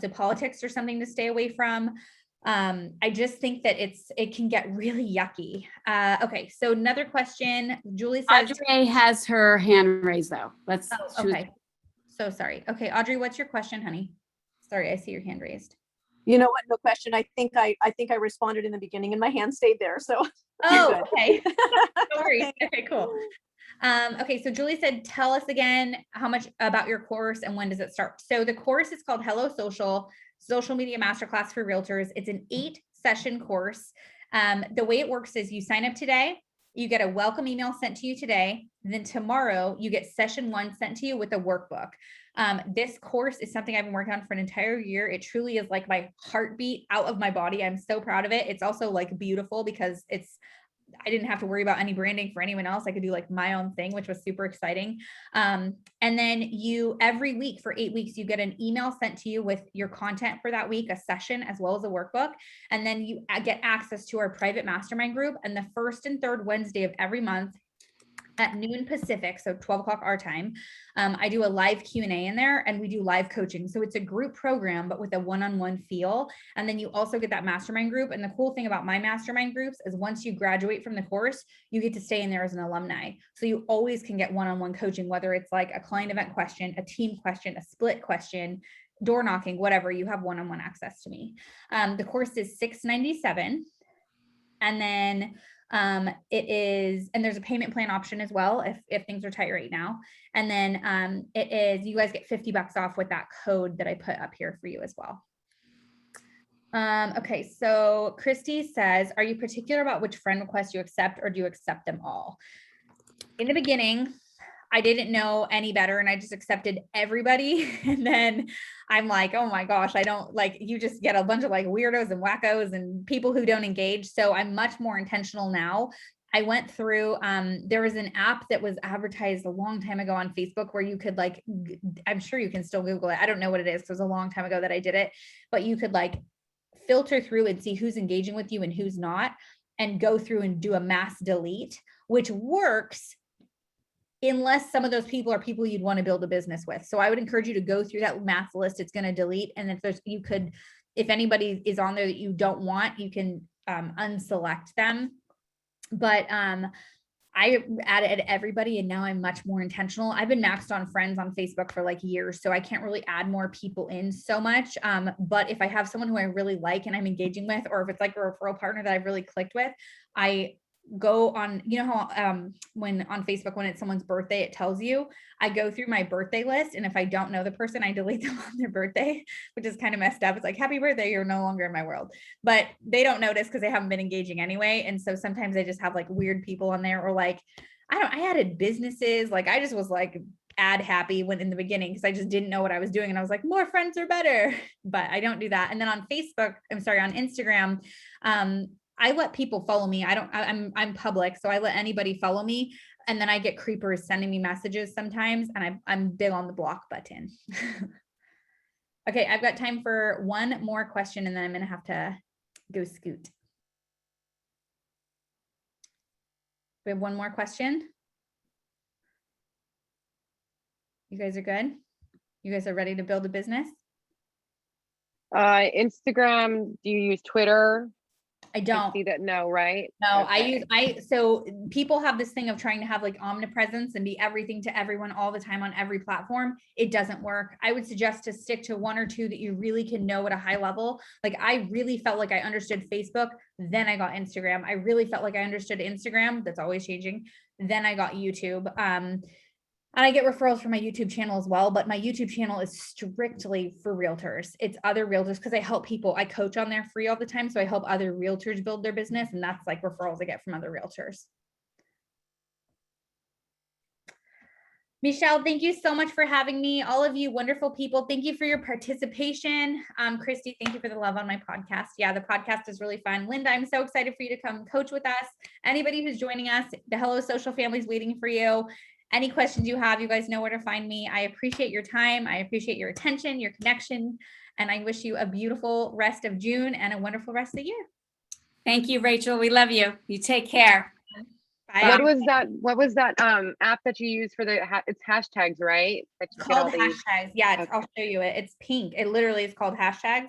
So politics are something to stay away from. I just think that it can get really yucky. Okay, so another question. Julie says, Audrey has her hand raised though. okay. So sorry. Okay, Audrey, what's your question, honey? Sorry, I see your hand raised. You know what? No question. I think I responded in the beginning and my hand stayed there. So. Oh, okay. No worries. Okay, cool. Okay, so Julie said, tell us again how much about your course and when does it start? So the course is called Hello Social Media Masterclass for Realtors. It's an 8-session course. The way it works is you sign up today, you get a welcome email sent to you today. Then tomorrow you get session 1 sent to you with a workbook. This course is something I've been working on for an entire year. It truly is like my heartbeat out of my body. I'm so proud of it. It's also like beautiful because I didn't have to worry about any branding for anyone else. I could do like my own thing, which was super exciting. And then every week for 8 weeks, you get an email sent to you with your content for that week, a session, as well as a workbook. And then you get access to our private mastermind group. And the first and third Wednesday of every month at noon Pacific, so 12 o'clock our time, I do a live Q&A in there and we do live coaching. So it's a group program, but with a one-on-one feel. And then you also get that mastermind group. And the cool thing about my mastermind groups is once you graduate from the course, you get to stay in there as an alumni. So you always can get one-on-one coaching, whether it's like a client event question, a team question, a split question, door knocking, whatever, you have one-on-one access to me. The course is $697. And then it is, and there's a payment plan option as well if things are tight right now. And then it is, you guys get $50 off with that code that I put up here for you as well. Okay, so Christy says, are you particular about which friend requests you accept or do you accept them all? In the beginning, I didn't know any better and I just accepted everybody. And then I'm like, oh my gosh, I don't like, you just get a bunch of like weirdos and wackos and people who don't engage. So I'm much more intentional now. I went through, there was an app that was advertised a long time ago on Facebook where you could like, I'm sure you can still Google it. I don't know what it is. 'Cause it was a long time ago that I did it, but you could like filter through and see who's engaging with you and who's not, and go through and do a mass delete, which works unless some of those people are people you'd want to build a business with. So I would encourage you to go through that mass list. It's going to delete. And if anybody is on there that you don't want, you can unselect them. But I added everybody and now I'm much more intentional. I've been maxed on friends on Facebook for like years, so I can't really add more people in so much. But if I have someone who I really like and I'm engaging with, or if it's like a referral partner that I've really clicked with, I go on, you know how when on Facebook, when it's someone's birthday, it tells you, I go through my birthday list. And if I don't know the person, I delete them on their birthday, which is kind of messed up. It's like, happy birthday, you're no longer in my world. But they don't notice because they haven't been engaging anyway. And so sometimes I just have like weird people on there, or like, I added businesses. Like I just was like ad happy when in the beginning, because I just didn't know what I was doing. And I was like, more friends are better, but I don't do that. And then on Instagram, I let people follow me. I'm public, so I let anybody follow me. And then I get creepers sending me messages sometimes, and I'm big on the block button. Okay, I've got time for one more question, and then I'm gonna have to go scoot. We have one more question. You guys are good? You guys are ready to build a business? Instagram, do you use Twitter? I don't see that. No, right? No, Okay. so people have this thing of trying to have like omnipresence and be everything to everyone all the time on every platform. It doesn't work. I would suggest to stick to one or two that you really can know at a high level. Like I really felt like I understood Facebook. Then I got Instagram. I really felt like I understood Instagram. That's always changing. Then I got YouTube. And I get referrals from my YouTube channel as well, but my YouTube channel is strictly for realtors. It's other realtors because I help people. I coach on there free all the time. So I help other realtors build their business. And that's like referrals I get from other realtors. Michele, thank you so much for having me. All of you wonderful people, thank you for your participation. Christy, thank you for the love on my podcast. Yeah, the podcast is really fun. Linda, I'm so excited for you to come coach with us. Anybody who's joining us, the Hello Social family is waiting for you. Any questions you have, you guys know where to find me. I appreciate your time. I appreciate your attention, your connection, and I wish you a beautiful rest of June and a wonderful rest of the year. Thank you, Rachel. We love you. You take care. Bye. What was that app that you use for it's hashtags, right? It's called hashtags. Yeah, I'll show you it. It's pink. It literally is called hashtags.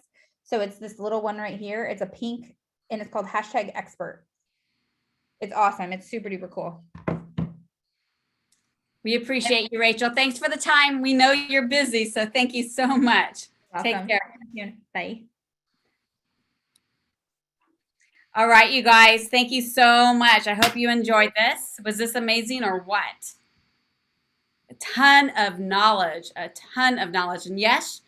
So it's this little one right here. It's a pink and it's called #expert. It's awesome. It's super duper cool. We appreciate you, Rachel. Thanks for the time. We know you're busy, so thank you so much. Awesome. Take care. Bye. All right, you guys, thank you so much. I hope you enjoyed this. Was this amazing or what? A ton of knowledge, a ton of knowledge. And yes,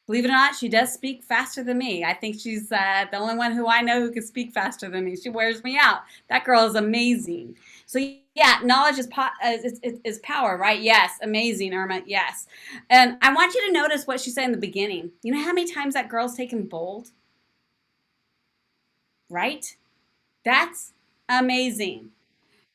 believe it or not, she does speak faster than me. I think she's the only one who I know who can speak faster than me. She wears me out. That girl is amazing. So yeah, knowledge is power, right? Yes, amazing, Irma, yes. And I want you to notice what she said in the beginning. You know how many times that girl's taken bold? Right? That's amazing.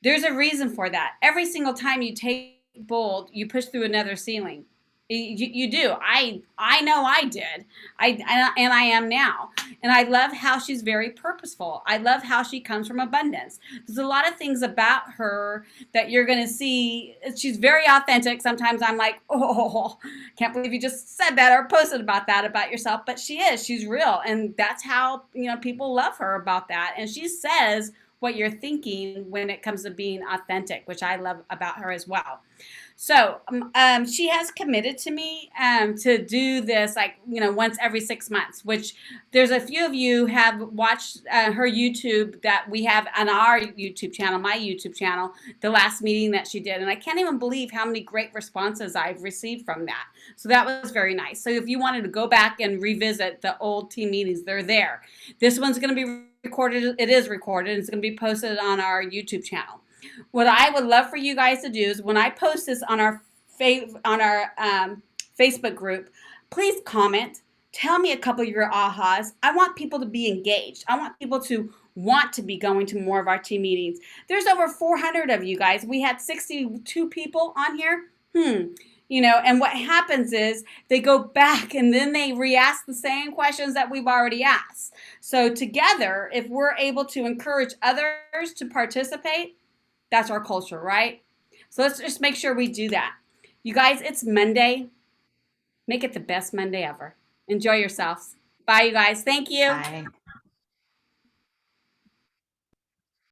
There's a reason for that. Every single time you take bold, you push through another ceiling. You do. I know I did. I am now. And I love how she's very purposeful. I love how she comes from abundance. There's a lot of things about her that you're going to see. She's very authentic. Sometimes I'm like, oh, can't believe you just said that or posted about that about yourself. But she is. She's real. And that's how, people love her about that. And she says what you're thinking when it comes to being authentic, which I love about her as well. So she has committed to me to do this once every 6 months, which there's a few of you have watched her YouTube that we have on our YouTube channel, my YouTube channel, the last meeting that she did. And I can't even believe how many great responses I've received from that. So that was very nice. So if you wanted to go back and revisit the old team meetings, they're there. This one's going to be recorded. It is recorded. It's going to be posted on our YouTube channel. What I would love for you guys to do is when I post this on our Facebook group, please comment. Tell me a couple of your ahas. I want people to be engaged. I want people to want to be going to more of our team meetings. There's over 400 of you guys. We had 62 people on here. And what happens is they go back and then they re-ask the same questions that we've already asked. So together, if we're able to encourage others to participate, that's our culture, right? So let's just make sure we do that. You guys, it's Monday. Make it the best Monday ever. Enjoy yourselves. Bye, you guys. Thank you. Bye.